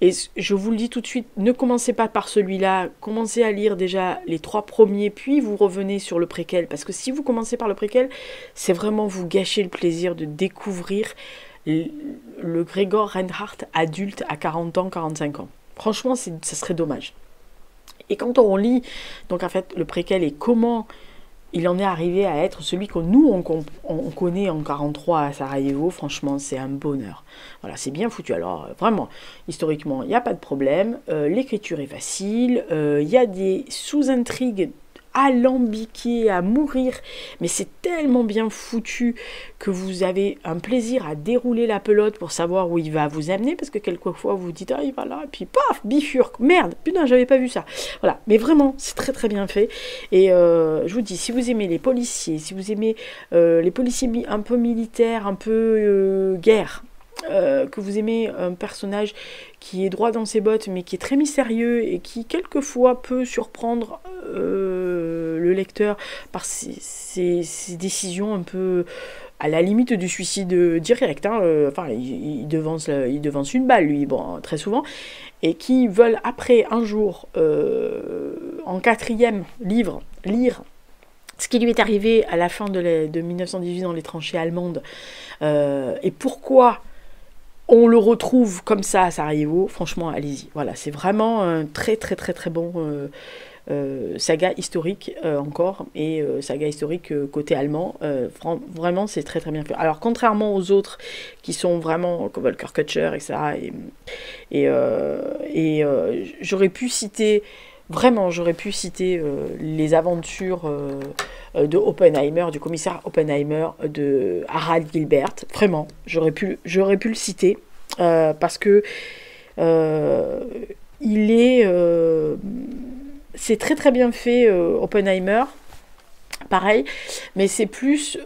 et je vous le dis tout de suite, ne commencez pas par celui-là, commencez à lire déjà les 3 premiers, puis vous revenez sur le préquel, parce que si vous commencez par le préquel, c'est vraiment vous gâcher le plaisir de découvrir le Gregor Reinhardt adulte à 40 ans, 45 ans. Franchement, ça serait dommage. Et quand on lit, donc en fait, le préquel et comment il en est arrivé à être celui que nous, on connaît en 43 à Sarajevo. Franchement, c'est un bonheur. Voilà, c'est bien foutu. Alors, vraiment, historiquement, il n'y a pas de problème. L'écriture est facile. Il y a des sous-intrigues alambiquées à mourir, mais c'est tellement bien foutu que vous avez un plaisir à dérouler la pelote pour savoir où il va vous amener, parce que quelquefois vous vous dites ah il va là, et puis paf, bifurque, merde, putain j'avais pas vu ça. Voilà, mais vraiment c'est très très bien fait. Et je vous dis, si vous aimez les policiers, si vous aimez les policiers un peu militaires, un peu guerre, que vous aimez un personnage qui est droit dans ses bottes mais qui est très mystérieux et qui quelquefois peut surprendre le lecteur par ses décisions un peu à la limite du suicide direct, hein, enfin il devance une balle lui, bon, très souvent, et qui veulent après un jour en 4e livre lire ce qui lui est arrivé à la fin de 1918 dans les tranchées allemandes, et pourquoi on le retrouve comme ça à Sarajevo. Franchement, allez-y. Voilà, c'est vraiment un très très très très bon saga historique encore, et saga historique côté allemand. Vraiment, c'est très très bien fait. Alors, contrairement aux autres qui sont vraiment comme Volker Kutscher, etc. J'aurais pu citer les aventures de Oppenheimer, du commissaire Oppenheimer, de Harald Gilbert. Vraiment, j'aurais pu le citer parce que c'est très très bien fait, Oppenheimer. Pareil, mais c'est plus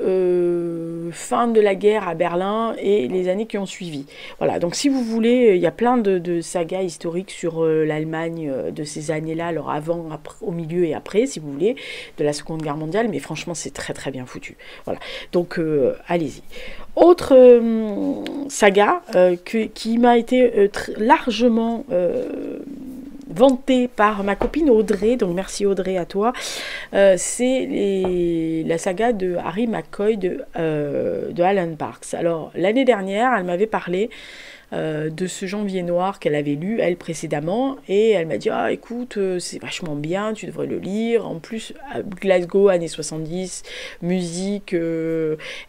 fin de la guerre à Berlin et les années qui ont suivi. Voilà, donc si vous voulez, il y a plein de sagas historiques sur l'Allemagne de ces années-là, alors avant, après, au milieu et après, si vous voulez, de la Seconde Guerre mondiale, mais franchement, c'est très très bien foutu. Voilà, donc allez-y. Autre saga qui m'a été largement vantée par ma copine Audrey, donc merci Audrey à toi, c'est la saga de Harry McCoy de Alan Parks. Alors l'année dernière, elle m'avait parlé de ce Janvier Noir qu'elle avait lu, elle, précédemment, et elle m'a dit « Ah, écoute, c'est vachement bien, tu devrais le lire. En plus, Glasgow, années 70, musique,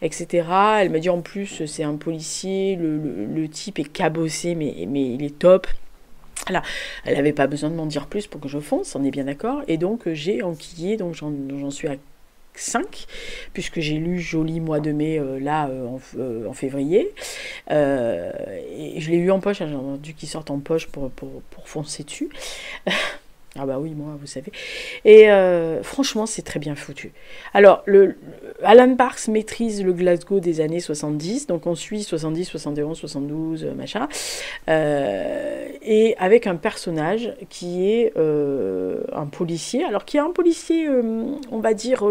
etc. » Elle m'a dit « En plus, c'est un policier, le type est cabossé, mais il est top. » Alors, elle n'avait pas besoin de m'en dire plus pour que je fonce, on est bien d'accord. Et donc, j'ai enquillé, donc j'en suis à 5, puisque j'ai lu Joli mois de mai en février, et je l'ai eu en poche, hein, j'ai entendu qu'il sorte en poche pour foncer dessus. Ah bah oui, moi, vous savez. Et franchement, c'est très bien foutu. Alors, Alan Parks maîtrise le Glasgow des années 70, donc on suit 70, 71, 72, machin, et avec un personnage qui est un policier, alors qui est un policier, on va dire,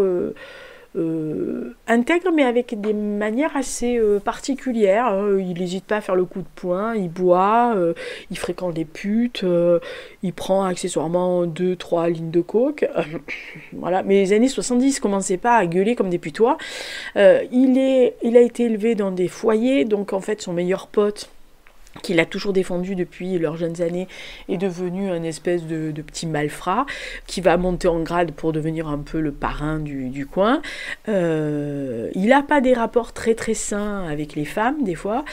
intègre, mais avec des manières assez particulières. Il n'hésite pas à faire le coup de poing, il boit, il fréquente les putes, il prend accessoirement 2-3 lignes de coke. Voilà. Mais les années 70 commençaient pas à gueuler comme des putois. Il a été élevé dans des foyers, donc en fait son meilleur pote, qu'il a toujours défendu depuis leurs jeunes années, est devenu un espèce de petit malfrat qui va monter en grade pour devenir un peu le parrain du coin. Il n'a pas des rapports très très sains avec les femmes des fois.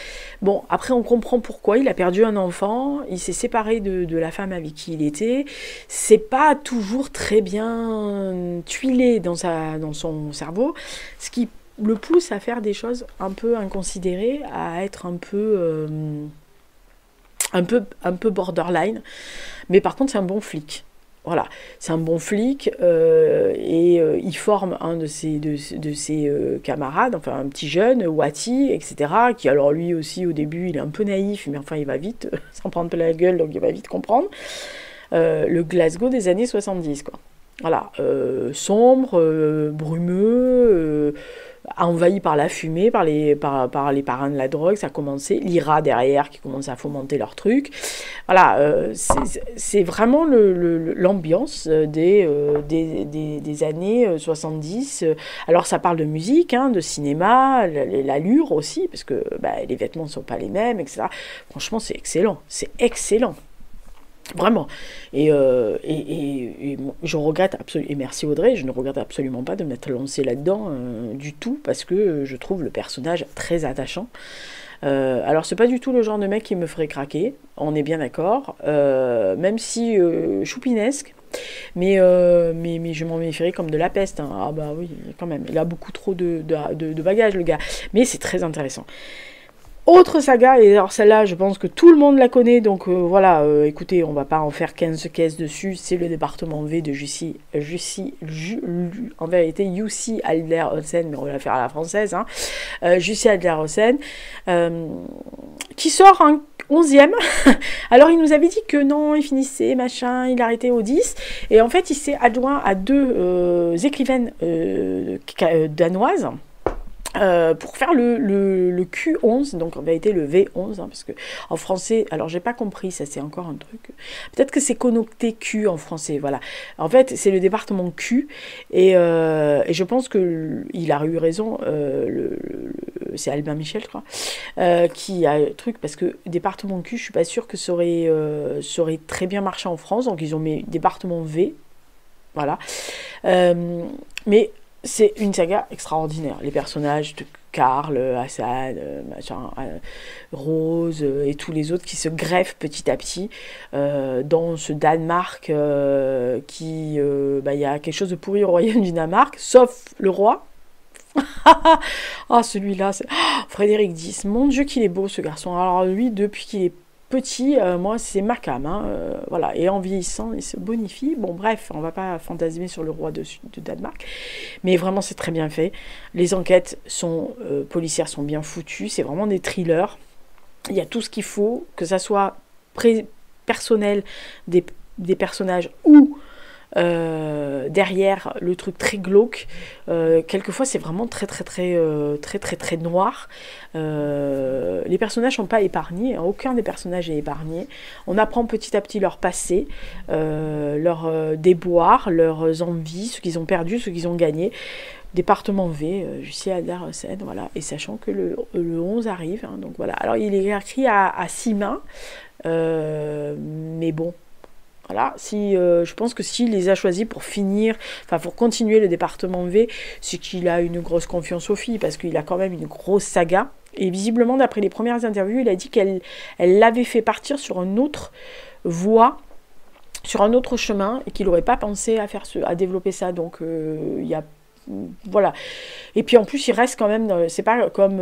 Bon, après on comprend pourquoi. Il a perdu un enfant, il s'est séparé de la femme avec qui il était. C'est pas toujours très bien tuilé dans son cerveau, ce qui le pousse à faire des choses un peu inconsidérées, à être un peu borderline, mais par contre c'est un bon flic. Voilà, c'est un bon flic, il forme un de ses camarades, enfin un petit jeune, Wati, etc., qui alors lui aussi au début il est un peu naïf, mais enfin il va vite s'en prendre plein la gueule, donc il va vite comprendre. Le Glasgow des années 70, quoi. Voilà, sombre, brumeux, envahi par la fumée, par les parrains de la drogue, ça a commencé, l'IRA derrière qui commence à fomenter leur truc. Voilà, c'est vraiment l'ambiance des années 70. Alors ça parle de musique, hein, de cinéma, l'allure aussi, parce que les vêtements ne sont pas les mêmes, etc. Franchement, c'est excellent, c'est excellent. Vraiment. Et je regrette absolument, et merci Audrey, je ne regrette absolument pas de m'être lancée là-dedans du tout, parce que je trouve le personnage très attachant. Alors c'est pas du tout le genre de mec qui me ferait craquer, on est bien d'accord, même si choupinesque, mais je m'en méfierais comme de la peste, hein. Ah bah oui, quand même, il a beaucoup trop de bagages le gars, mais c'est très intéressant. Autre saga, et alors celle-là, je pense que tout le monde la connaît, donc voilà, écoutez, on va pas en faire 15 caisses dessus, c'est le département V de en vérité, Jussi Adler-Olsen, mais on va la faire à la française, hein, Jussi Adler-Olsen, qui sort en 11e. Alors il nous avait dit que non, il finissait, machin, il arrêtait au 10, et en fait il s'est adjoint à deux écrivaines danoises, pour faire le Q11, donc en vérité le V11, hein, parce que en français, alors j'ai pas compris, ça c'est encore un truc, peut-être que c'est connoté Q en français, voilà. En fait, c'est le département Q, et je pense que il a eu raison, c'est Albin Michel, je crois, qui a le truc, parce que département Q, je suis pas sûre que ça aurait très bien marché en France, donc ils ont mis département V, voilà. Mais c'est une saga extraordinaire. Les personnages de Karl, Hassan, Rose et tous les autres qui se greffent petit à petit dans ce Danemark qui... il y a quelque chose de pourri au royaume du Danemark, sauf le roi. Ah, celui-là, c'est... Frédéric X, mon Dieu qu'il est beau ce garçon. Alors lui, depuis qu'il est petit, moi c'est ma came, hein, voilà, et en vieillissant il se bonifie, bon bref, on va pas fantasmer sur le roi de Danemark, mais vraiment c'est très bien fait, les enquêtes sont policières sont bien foutues, c'est vraiment des thrillers, il y a tout ce qu'il faut, que ça soit personnel des personnages ou derrière le truc très glauque, quelquefois c'est vraiment très noir. Les personnages sont pas épargnés, aucun des personnages est épargné, on apprend petit à petit leur passé, leurs déboires, leurs envies, ce qu'ils ont perdu, ce qu'ils ont gagné. Département V, Jussi Adler-Olsen, voilà, et sachant que le 11 arrive, hein, donc voilà. Alors il est écrit à 6 mains, mais bon, voilà, je pense que s'il les a choisis pour finir, enfin pour continuer le département V, c'est qu'il a une grosse confiance aux filles, parce qu'il a quand même une grosse saga. Et visiblement, d'après les premières interviews, il a dit qu'elle l'avait fait partir sur une autre voie, sur un autre chemin, et qu'il n'aurait pas pensé à développer ça. Donc il y a... Voilà. Et puis en plus, il reste quand même... c'est pas comme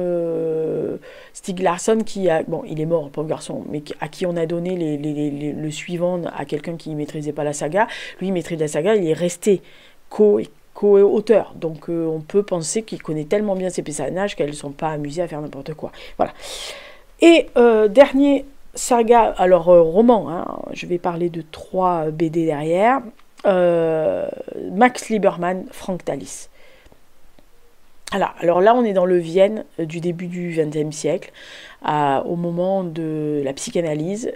Stieg Larsson qui a... Bon, il est mort, pauvre garçon, mais à qui on a donné le suivant à quelqu'un qui ne maîtrisait pas la saga. Lui, il maîtrise la saga, il est resté co-auteur. Donc on peut penser qu'il connaît tellement bien ses personnages qu'elles ne sont pas amusées à faire n'importe quoi. Voilà. Et dernier saga, alors roman, hein, je vais parler de 3 BD derrière. Max Liebermann, Frank Tallis. Alors là, on est dans le Vienne du début du XXe siècle, au moment de la psychanalyse.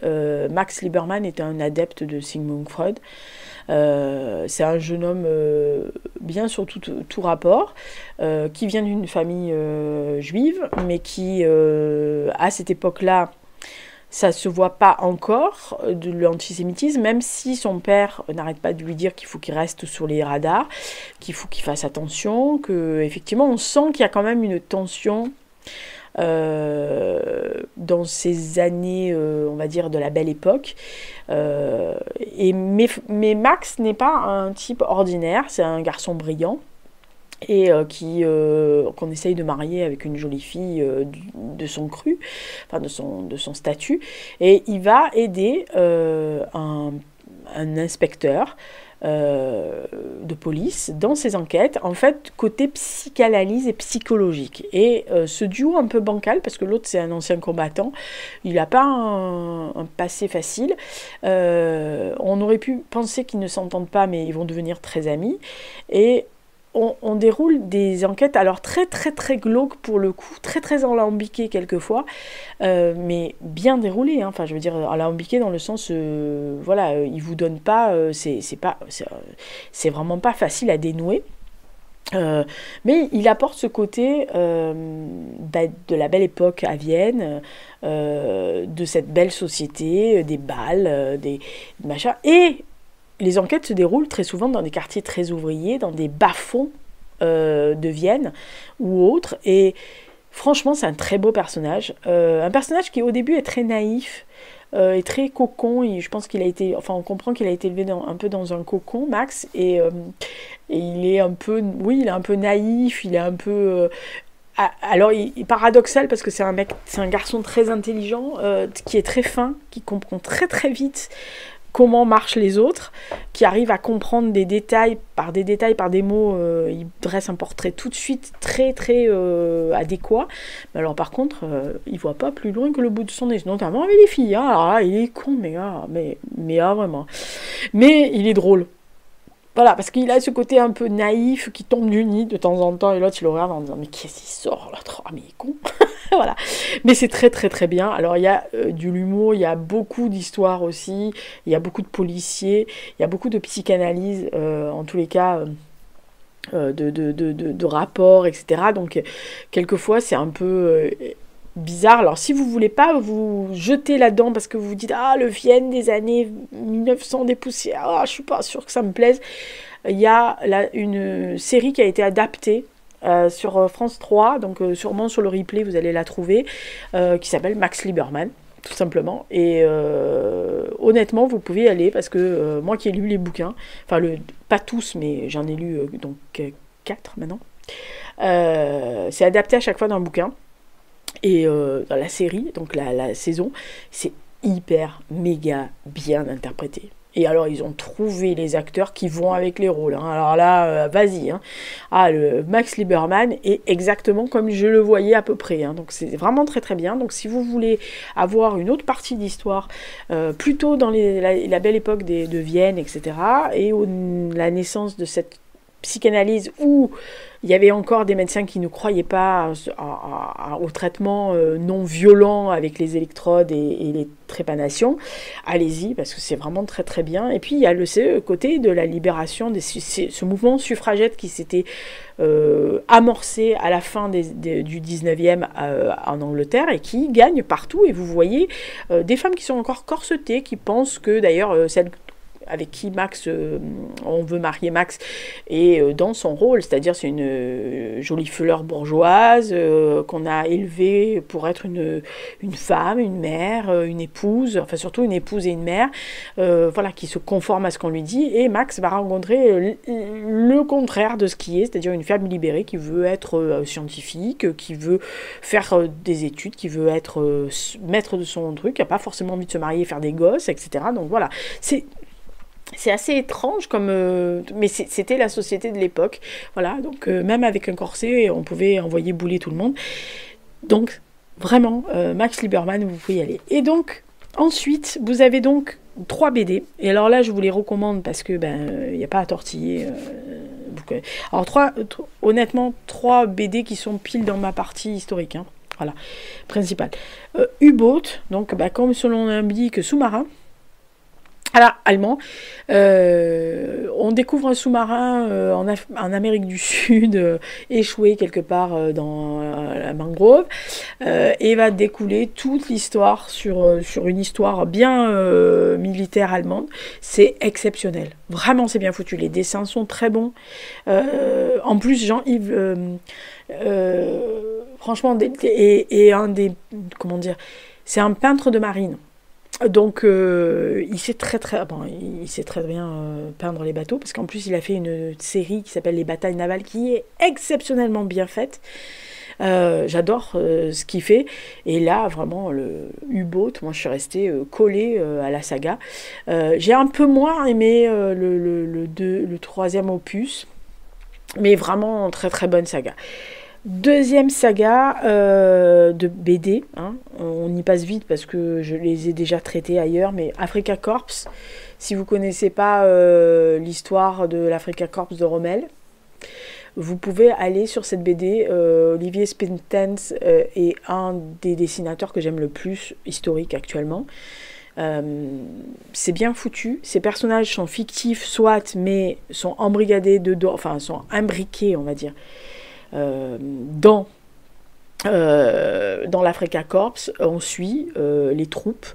Max Liebermann est un adepte de Sigmund Freud. C'est un jeune homme bien sur tout rapport, qui vient d'une famille juive, mais qui, à cette époque-là, ça ne se voit pas encore de l'antisémitisme, même si son père n'arrête pas de lui dire qu'il faut qu'il reste sur les radars, qu'il faut qu'il fasse attention, qu'effectivement on sent qu'il y a quand même une tension dans ces années, on va dire, de la belle époque. Mais Max n'est pas un type ordinaire, c'est un garçon brillant, et qu'on essaye de marier avec une jolie fille de son cru, enfin de son statut, et il va aider un inspecteur de police dans ses enquêtes, en fait côté psychanalyse et psychologique, et ce duo un peu bancal, parce que l'autre c'est un ancien combattant, il n'a pas un passé facile, on aurait pu penser qu'ils ne s'entendent pas, mais ils vont devenir très amis, et on déroule des enquêtes, alors très glauques pour le coup, très alambiquées quelquefois, mais bien déroulées, hein. Enfin je veux dire alambiquées dans le sens, voilà, ils vous donnent pas, c'est vraiment pas facile à dénouer. Euh, mais il apporte ce côté de la belle époque à Vienne, de cette belle société, des bals, des machins. Et les enquêtes se déroulent très souvent dans des quartiers très ouvriers, dans des bas-fonds de Vienne ou autres. Et franchement, c'est un très beau personnage. Un personnage qui au début est très naïf, est très cocon. Je pense qu'il a été, enfin, on comprend qu'il a été élevé un peu dans un cocon, Max, et il est un peu, oui, il est un peu naïf, il est un peu, alors il est paradoxal parce que c'est un mec, c'est un garçon très intelligent, qui est très fin, qui comprend très très vite comment marchent les autres, qui arrive à comprendre des détails, par des mots, il dresse un portrait tout de suite très très adéquat. Mais alors par contre, il voit pas plus loin que le bout de son nez, notamment avec les filles. Hein. Alors là, il est con, mais vraiment. Mais il est drôle. Voilà, parce qu'il a ce côté un peu naïf qui tombe du nid de temps en temps, et l'autre il le regarde en disant mais qu'est-ce qu'il sort l'autre, ah mais il est con. Voilà, mais c'est très très très bien. Alors il y a de l'humour, il y a beaucoup d'histoires aussi, il y a beaucoup de policiers, il y a beaucoup de psychanalyse, en tous les cas de rapports, etc. Donc quelquefois c'est un peu bizarre. Alors si vous voulez pas vous jeter là-dedans parce que vous vous dites ah le Vienne des années 1900 des poussières, ah, je suis pas sûre que ça me plaise, il y a là une série qui a été adaptée sur France 3, donc sûrement sur le replay vous allez la trouver, qui s'appelle Max Liebermann tout simplement, et honnêtement vous pouvez y aller parce que moi qui ai lu les bouquins, enfin pas tous mais j'en ai lu donc 4 maintenant, c'est adapté à chaque fois d'un bouquin. Et dans la série, donc la saison, c'est hyper méga bien interprété. Et alors ils ont trouvé les acteurs qui vont avec les rôles. Hein. Alors là, vas-y. Hein. Ah, le Max Liebermann est exactement comme je le voyais à peu près. Hein. Donc c'est vraiment très très bien. Donc si vous voulez avoir une autre partie d'histoire, plutôt dans la belle époque de Vienne, etc., et la naissance de cette psychanalyse où il y avait encore des médecins qui ne croyaient pas au traitement non violent avec les électrodes et les trépanations, allez-y parce que c'est vraiment très très bien. Et puis il y a le côté de la libération, ce mouvement suffragette qui s'était amorcé à la fin du 19e en Angleterre et qui gagne partout. Et vous voyez des femmes qui sont encore corsetées, qui pensent que d'ailleurs celles avec qui Max, on veut marier Max, et dans son rôle, c'est-à-dire c'est une jolie fleur bourgeoise qu'on a élevée pour être une femme, une mère, une épouse, enfin surtout une épouse et une mère, voilà, qui se conforme à ce qu'on lui dit, et Max va rencontrer le contraire de ce qui est, c'est-à-dire une femme libérée qui veut être scientifique, qui veut faire des études, qui veut être maître de son truc, qui n'a pas forcément envie de se marier, faire des gosses, etc. Donc voilà, c'est assez étrange mais c'était la société de l'époque, voilà, donc même avec un corset on pouvait envoyer bouler tout le monde, donc vraiment Max Liebermann, vous pouvez y aller. Et donc ensuite vous avez donc 3 BD, et alors là je vous les recommande parce que il n'y a pas à tortiller, alors honnêtement 3 BD qui sont pile dans ma partie historique, hein, voilà, principale. U-Boat, donc comme son nom l'indique, sous-marin. Alors, allemand, on découvre un sous-marin en Amérique du Sud, échoué quelque part dans la mangrove, et va découler toute l'histoire sur une histoire bien militaire allemande. C'est exceptionnel, vraiment c'est bien foutu, les dessins sont très bons. En plus, Jean-Yves, franchement, comment dire, c'est un peintre de marine. Donc il sait très bien peindre les bateaux, parce qu'en plus il a fait une série qui s'appelle Les batailles navales, qui est exceptionnellement bien faite. J'adore ce qu'il fait, et là vraiment le U-Boat, moi je suis restée collée à la saga. J'ai un peu moins aimé le 3e opus, mais vraiment très très bonne saga. Deuxième saga de BD, hein. On y passe vite parce que je les ai déjà traités ailleurs, mais Afrika Korps, si vous connaissez pas l'histoire de l'Afrika Korps de Rommel, vous pouvez aller sur cette BD. Olivier Spintens est un des dessinateurs que j'aime le plus historique actuellement. C'est bien foutu. Ces personnages sont fictifs, soit, mais sont embrigadés dedans, enfin, sont imbriqués, on va dire, dans l'Africa Corps. On suit les troupes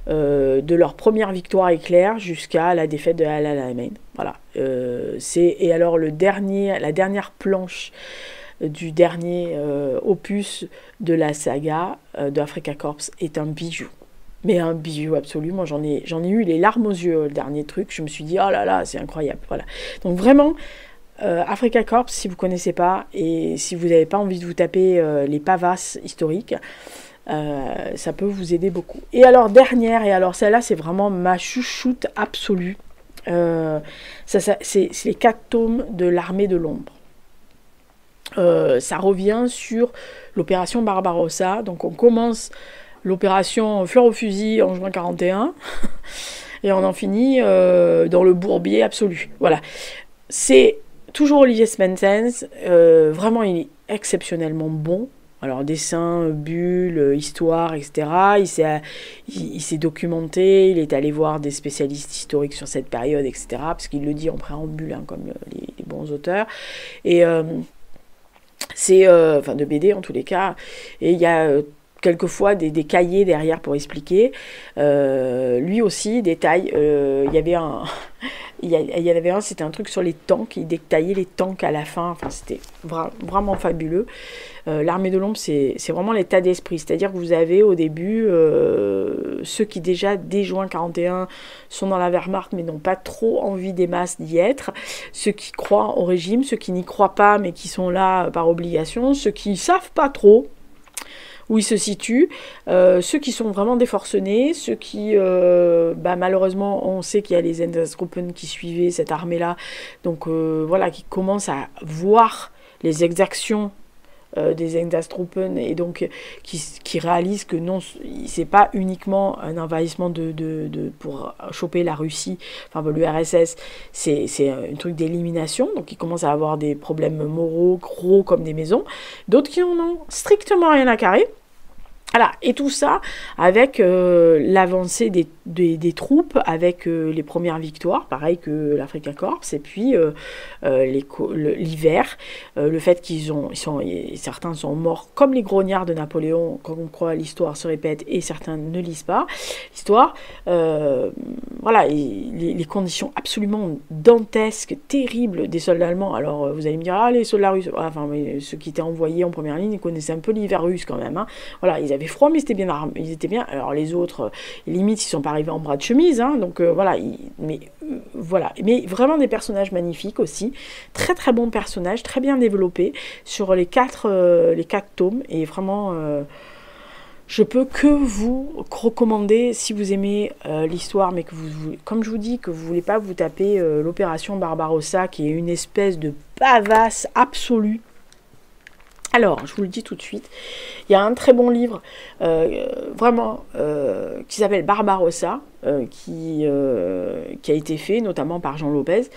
de leur première victoire éclair jusqu'à la défaite de Al Alamein. Voilà. Et alors la dernière planche du dernier opus de la saga de Africa Corps est un bijou. Mais un bijou absolu. Moi, j'en ai eu les larmes aux yeux, le dernier truc. Je me suis dit, oh là là, c'est incroyable. Voilà. Donc vraiment, Africa Corps, si vous ne connaissez pas, et si vous n'avez pas envie de vous taper les pavasses historiques, ça peut vous aider beaucoup. Et alors, celle-là, c'est vraiment ma chouchoute absolue. C'est les 4 tomes de l'Armée de l'Ombre. Ça revient sur l'opération Barbarossa. Donc, on commence l'opération Fleur au fusil en juin 41 et on en finit dans le bourbier absolu. Voilà. C'est toujours Olivier Spensens. Vraiment, il est exceptionnellement bon. Alors, dessin, bulles, histoire, etc. Il s'est documenté, il est allé voir des spécialistes historiques sur cette période, etc. Parce qu'il le dit en préambule, hein, comme les bons auteurs. Et enfin, de BD en tous les cas. Et il y a quelquefois des cahiers derrière pour expliquer. Lui aussi détaille. Il y avait un, c'était un truc sur les tanks. Il détaillait les tanks à la fin. Enfin, c'était vraiment fabuleux. L'Armée de l'Ombre, c'est vraiment l'état d'esprit. C'est-à-dire que vous avez au début ceux qui déjà dès juin 41 sont dans la Wehrmacht mais n'ont pas trop envie des masses d'y être. Ceux qui croient au régime, ceux qui n'y croient pas mais qui sont là par obligation, ceux qui savent pas trop où ils se situent, ceux qui sont vraiment déforcenés, ceux qui, malheureusement, on sait qu'il y a les Einsatzgruppen qui suivaient cette armée-là, donc voilà, qui commencent à voir les exactions des Einsatzgruppen et donc qui réalisent que non, c'est pas uniquement un envahissement pour choper la Russie, enfin l'URSS, c'est un truc d'élimination, donc ils commencent à avoir des problèmes moraux gros comme des maisons, d'autres qui en ont strictement rien à carrer. Voilà, et tout ça avec l'avancée des troupes, avec les premières victoires, pareil que l'Africa Corps, et puis l'hiver, le fait certains sont morts comme les grognards de Napoléon, comme on croit l'histoire se répète, et certains ne lisent pas l'histoire. Voilà, les conditions absolument dantesques, terribles des soldats allemands. Alors vous allez me dire, les soldats russes, enfin mais ceux qui étaient envoyés en première ligne, ils connaissaient un peu l'hiver russe quand même. Hein. Voilà, ils avaient froid, mais c'était bien armés, ils étaient bien. Alors les autres, limite, ils sont pas arrivés en bras de chemise, hein, donc voilà. Voilà, mais vraiment des personnages magnifiques aussi, très très bons personnages, très bien développés sur les 4 tomes, et vraiment, je peux que vous recommander si vous aimez l'histoire, mais que comme je vous dis, que vous voulez pas vous taper l'opération Barbarossa, qui est une espèce de pavasse absolue. Alors, je vous le dis tout de suite, il y a un très bon livre, vraiment, qui s'appelle Barbarossa, qui a été fait notamment par Jean Lopez,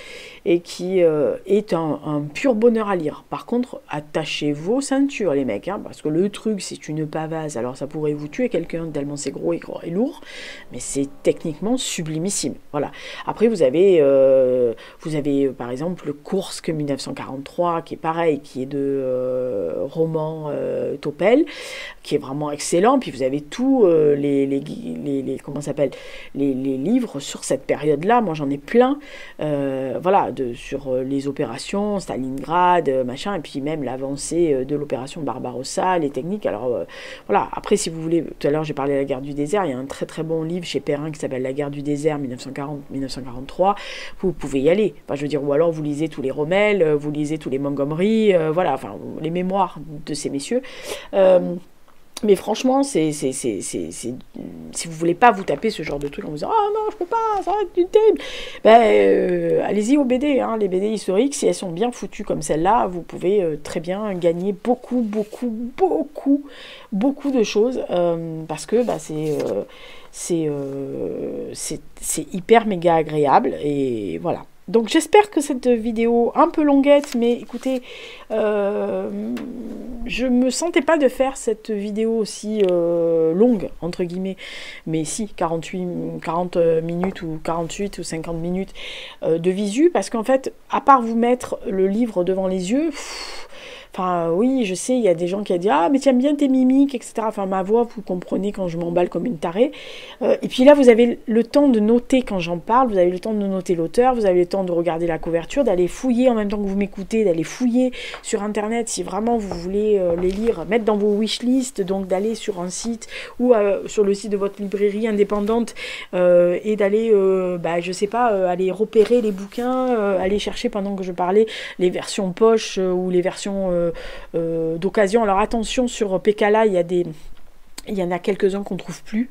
et qui est un pur bonheur à lire. Par contre, attachez vos ceintures, les mecs, hein, parce que le truc, c'est une pavasse, alors ça pourrait vous tuer quelqu'un, tellement c'est gros et lourd, mais c'est techniquement sublimissime. Voilà. Après, vous avez par exemple, le Kursk 1943, qui est pareil, qui est de roman Topel, qui est vraiment excellent. Puis vous avez tous comment ça s'appelle, les livres sur cette période-là. Moi, j'en ai plein. Voilà, sur les opérations, Stalingrad, machin, et puis même l'avancée de l'opération Barbarossa, les techniques. Alors, voilà. Après, si vous voulez, tout à l'heure, j'ai parlé de la guerre du désert. Il y a un très très bon livre chez Perrin qui s'appelle La guerre du désert 1940-1943. Vous pouvez y aller. Enfin, je veux dire, ou alors vous lisez tous les Rommel, vous lisez tous les Montgomery, voilà, enfin, les mémoires de ces messieurs. Mais franchement, si vous voulez pas vous taper ce genre de truc en vous disant « Ah non, je peux pas, ça va être du terrible !» allez-y aux BD, hein, les BD historiques, si elles sont bien foutues comme celle-là, vous pouvez très bien gagner beaucoup de choses, parce que c'est hyper méga agréable, et voilà. Donc j'espère que cette vidéo, un peu longuette, mais écoutez, je me sentais pas de faire cette vidéo aussi longue, entre guillemets, mais si, 40 minutes ou 48 ou 50 minutes de visu, parce qu'en fait, à part vous mettre le livre devant les yeux, enfin, oui, je sais, il y a des gens qui ont dit « Ah, mais tu aimes bien tes mimiques, etc. » Enfin, ma voix, vous comprenez quand je m'emballe comme une tarée. Et puis là, vous avez le temps de noter quand j'en parle, vous avez le temps de noter l'auteur, vous avez le temps de regarder la couverture, d'aller fouiller en même temps que vous m'écoutez, d'aller fouiller sur Internet si vraiment vous voulez les lire, mettre dans vos wishlists, donc d'aller sur un site ou sur le site de votre librairie indépendante et d'aller, je sais pas, aller repérer les bouquins, aller chercher pendant que je parlais les versions poche ou les versions d'occasion. Alors attention, sur Pekala, il y en a quelques-uns qu'on ne trouve plus.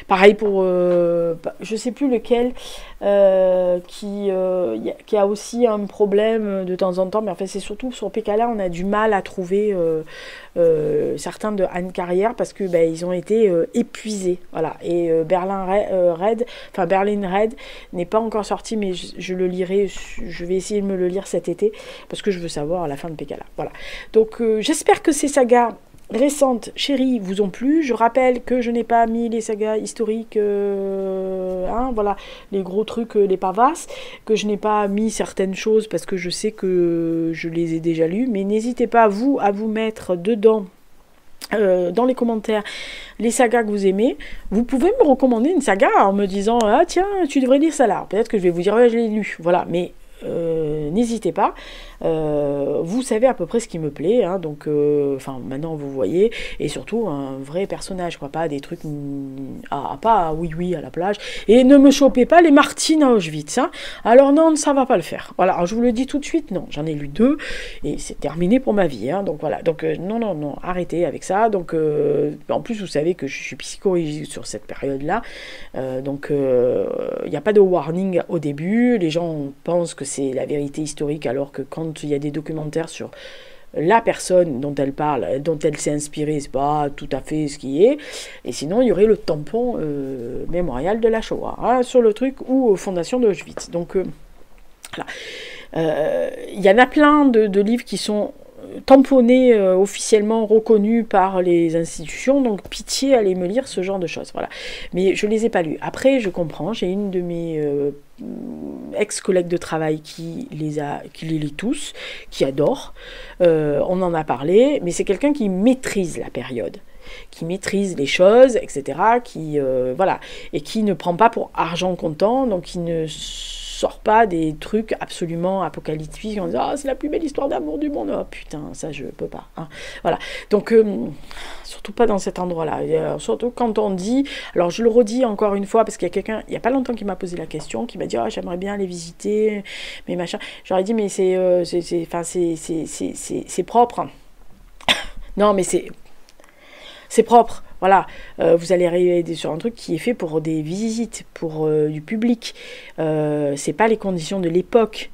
Pareil pour, je ne sais plus lequel, qui a aussi un problème de temps en temps, mais en fait c'est surtout sur Pekala, on a du mal à trouver certains de Anne Carrière parce que ils ont été épuisés. Voilà. Et Berlin Red n'est pas encore sorti, mais je le lirai, je vais essayer de me le lire cet été parce que je veux savoir la fin de Pekala. Voilà. Donc j'espère que ces sagas récentes, chéries, vous ont plu. Je rappelle que je n'ai pas mis les sagas historiques, voilà, les gros trucs, les pavasses, que je n'ai pas mis certaines choses parce que je sais que je les ai déjà lues, mais n'hésitez pas, vous, à vous mettre dedans, dans les commentaires, les sagas que vous aimez. Vous pouvez me recommander une saga en me disant « Ah tiens, tu devrais lire ça là ». Peut-être que je vais vous dire « Ouais, je l'ai lu ». Voilà, mais n'hésitez pas. Vous savez à peu près ce qui me plaît, hein, donc maintenant vous voyez, et surtout un vrai personnage, quoi, pas des trucs pas oui à la plage, et ne me chopez pas les Martines à Auschwitz, hein. Alors non, ça va pas le faire. Voilà, alors je vous le dis tout de suite, non, j'en ai lu 2 et c'est terminé pour ma vie, hein, donc voilà, donc non, arrêtez avec ça. Donc en plus vous savez que je suis psychorigide sur cette période là, donc il n'y a pas de warning au début, les gens pensent que c'est la vérité historique alors que quand il y a des documentaires sur la personne dont elle parle, dont elle s'est inspirée, c'est pas tout à fait ce qui est. Et sinon, il y aurait le tampon mémorial de la Shoah, hein, sur le truc, ou fondation de Auschwitz. Donc, voilà. Il y en a plein de livres qui sont tamponnés, officiellement reconnus par les institutions, donc pitié, allez me lire ce genre de choses, voilà. Mais je les ai pas lus. Après, je comprends, j'ai une de mes ex-collègues de travail qui les lit tous, qui adore, on en a parlé, mais c'est quelqu'un qui maîtrise la période, qui maîtrise les choses, etc., voilà, et qui ne prend pas pour argent comptant, donc qui ne sort pas des trucs absolument apocalyptiques en disant « Ah, c'est la plus belle histoire d'amour du monde ». Oh putain, ça je peux pas, hein. Voilà, donc surtout pas dans cet endroit-là, surtout quand on dit, alors je le redis encore une fois parce qu'il y a quelqu'un, il y a pas longtemps, qui m'a posé la question, qui m'a dit « Ah, j'aimerais bien les visiter, mais machin ». J'aurais dit « Mais c'est propre ». Non, mais c'est propre. Voilà, vous allez arriver sur un truc qui est fait pour des visites, pour du public. C'est pas les conditions de l'époque.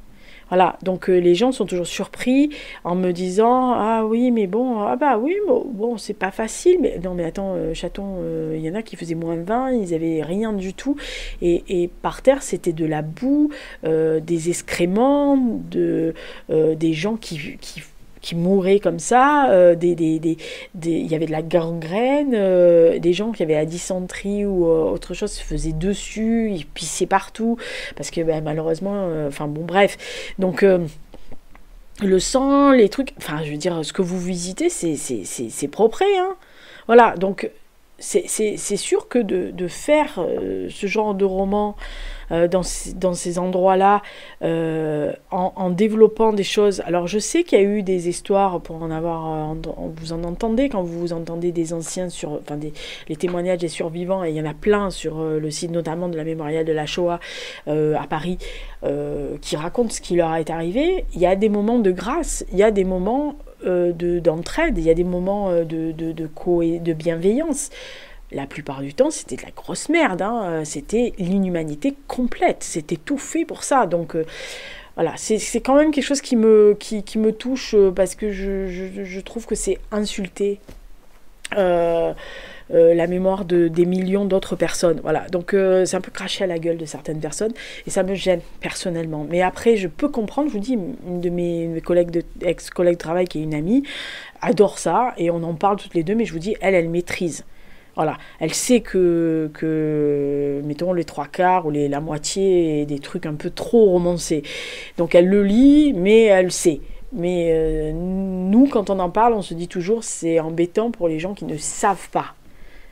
Voilà, donc les gens sont toujours surpris en me disant « Ah oui, mais bon, bon, c'est pas facile. » Mais non, mais attends, chaton, il y en a qui faisaient moins 20, ils avaient rien du tout. Et par terre, c'était de la boue, des excréments, des gens qui mouraient comme ça, il y avait de la gangrène, des gens qui avaient la dysenterie ou autre chose se faisaient dessus, ils pissaient partout, parce que malheureusement, bref, donc le sang, les trucs, je veux dire, ce que vous visitez, c'est propre, hein, voilà, donc c'est sûr que de faire ce genre de roman dans ces endroits-là, en développant des choses. Alors je sais qu'il y a eu des histoires pour en avoir, vous en entendez quand vous entendez des anciens les témoignages des survivants, et il y en a plein sur le site notamment de la Mémorial de la Shoah à Paris, qui racontent ce qui leur est arrivé. Il y a des moments de grâce, il y a des moments d'entraide, il y a des moments de bienveillance. La plupart du temps, c'était de la grosse merde, hein. C'était l'inhumanité complète, c'était tout fait pour ça. Donc voilà, c'est quand même quelque chose qui me touche, parce que je trouve que c'est insulter la mémoire des millions d'autres personnes. Voilà, donc c'est un peu craché à la gueule de certaines personnes et ça me gêne personnellement. Mais après, je peux comprendre, je vous dis, une de mes collègues ex-collègues de travail qui est une amie, adore ça et on en parle toutes les deux, mais je vous dis, elle maîtrise. Voilà, elle sait que mettons, les 3/4 ou la moitié des trucs un peu trop romancés. Donc elle le lit, mais elle sait. Mais nous, quand on en parle, on se dit toujours c'est embêtant pour les gens qui ne savent pas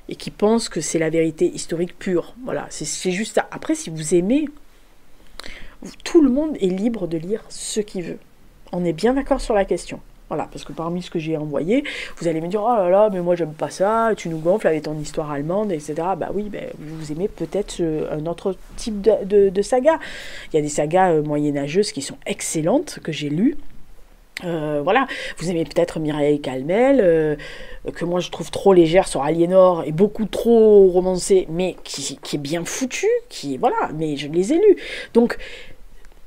et qui pensent que c'est la vérité historique pure. Voilà, c'est juste ça. Après, si vous aimez, tout le monde est libre de lire ce qu'il veut. On est bien d'accord sur la question. Voilà, parce que parmi ce que j'ai envoyé, vous allez me dire « Oh là là, mais moi j'aime pas ça, tu nous gonfles avec ton histoire allemande, etc. » Bah oui, vous aimez peut-être un autre type de saga. Il y a des sagas moyenâgeuses qui sont excellentes, que j'ai lues. Voilà, vous aimez peut-être Mireille Calmel, que moi je trouve trop légère sur Aliénor et beaucoup trop romancée, mais qui est bien foutue, voilà, mais je les ai lus. Donc,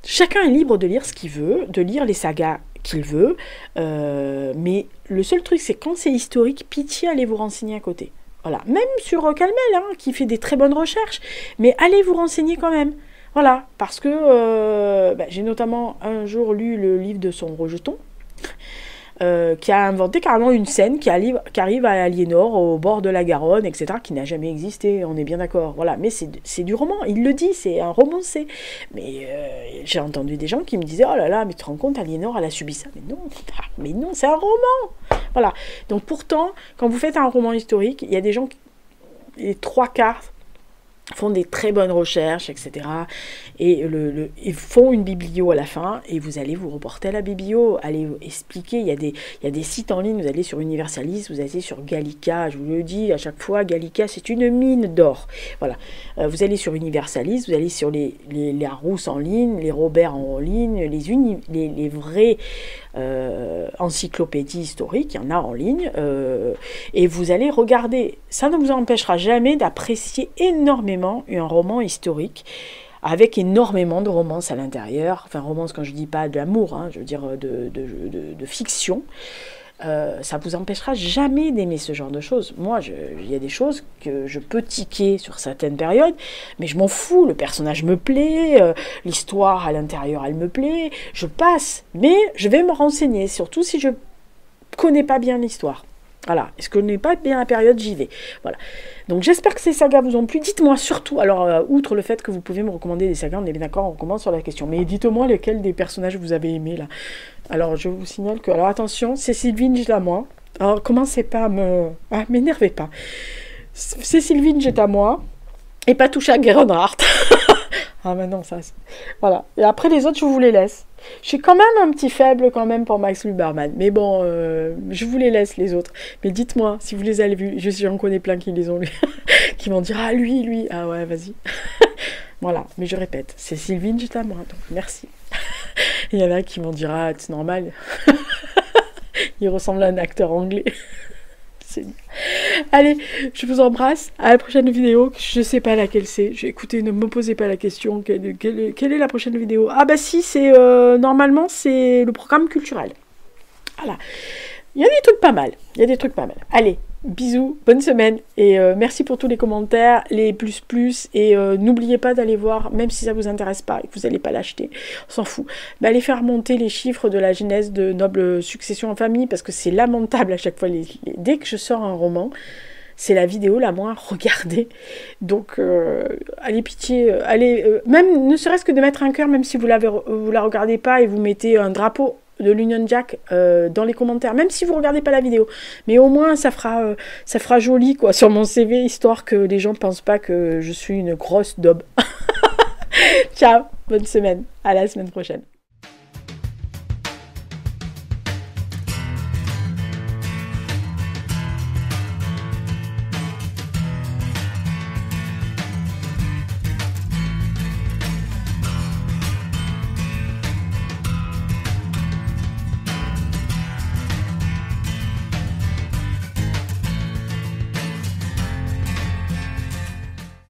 chacun est libre de lire ce qu'il veut, de lire les sagas qu'il veut, mais le seul truc c'est quand c'est historique, pitié, allez vous renseigner à côté. Voilà, même sur Calmel, hein, qui fait des très bonnes recherches, mais allez vous renseigner quand même. Voilà, parce que j'ai notamment un jour lu le livre de son rejeton, qui a inventé carrément une scène qui arrive à Aliénor, au bord de la Garonne, etc., qui n'a jamais existé, on est bien d'accord. Voilà, mais c'est du roman, il le dit, c'est un romancé. Mais j'ai entendu des gens qui me disaient « Oh là là, mais tu te rends compte, Aliénor, elle a subi ça ?» Mais non, c'est un roman. Voilà, donc pourtant, quand vous faites un roman historique, il y a des gens, les 3/4, font des très bonnes recherches, etc. Et ils font une biblio à la fin, et vous allez vous reporter à la biblio, allez expliquer, il y a des sites en ligne, vous allez sur Universalis, vous allez sur Gallica, je vous le dis à chaque fois, Gallica c'est une mine d'or. Voilà. Vous allez sur Universalis, vous allez sur les Larousse en ligne, les Robert en ligne, les vrais encyclopédies historiques, il y en a en ligne, et vous allez regarder. Ça ne vous empêchera jamais d'apprécier énormément un roman historique avec énormément de romance à l'intérieur, enfin romance quand je dis pas de l'amour, hein, je veux dire de fiction. Ça vous empêchera jamais d'aimer ce genre de choses. Moi, il y a des choses que je peux tiquer sur certaines périodes, mais je m'en fous, le personnage me plaît, l'histoire à l'intérieur, elle me plaît, je passe, mais je vais me renseigner, surtout si je connais pas bien l'histoire. Voilà, est-ce que je n'ai pas bien la période, j'y vais. Voilà. Donc j'espère que ces sagas vous ont plu. Dites-moi surtout, alors outre le fait que vous pouvez me recommander des sagas, on est bien d'accord, on recommence sur la question. Mais dites-moi lesquels des personnages vous avez aimés là. Alors je vous signale que, alors attention, c'est Sylvine Jette à moi. Alors commencez pas à m'énervez pas. C'est Sylvine Jette à moi et pas toucher à Gerhard. Ah mais non, ça... Voilà. Et après les autres, je vous les laisse. J'ai quand même un petit faible quand même pour Max Luberman. Mais bon, je vous les laisse les autres. Mais dites-moi si vous les avez vus. J'en connais plein qui les ont lus. Qui vont dire, ah lui. Ah ouais, vas-y. Voilà, mais je répète, c'est Sylvine Jette à moi. Donc merci. Il y en a qui vont dire, ah c'est normal. Il ressemble à un acteur anglais. C'est bien. Allez, je vous embrasse. À la prochaine vidéo. Je sais pas laquelle c'est. Écoutez, ne me posez pas la question. Quelle est la prochaine vidéo? Ah bah si, c'est normalement c'est le programme culturel. Voilà. Il y a des trucs pas mal. Allez, bisous, bonne semaine. Et merci pour tous les commentaires, les plus. Et n'oubliez pas d'aller voir, même si ça vous intéresse pas et que vous n'allez pas l'acheter, on s'en fout. Mais allez faire monter les chiffres de la genèse de Noble Succession en Famille, parce que c'est lamentable à chaque fois. Dès que je sors un roman, c'est la vidéo la moins regardée. Donc, allez pitié, même ne serait-ce que de mettre un cœur, même si vous la regardez pas et vous mettez un drapeau de l'Union Jack dans les commentaires, même si vous regardez pas la vidéo, mais au moins ça fera joli quoi sur mon CV, histoire que les gens pensent pas que je suis une grosse daube. Ciao, bonne semaine, à la semaine prochaine.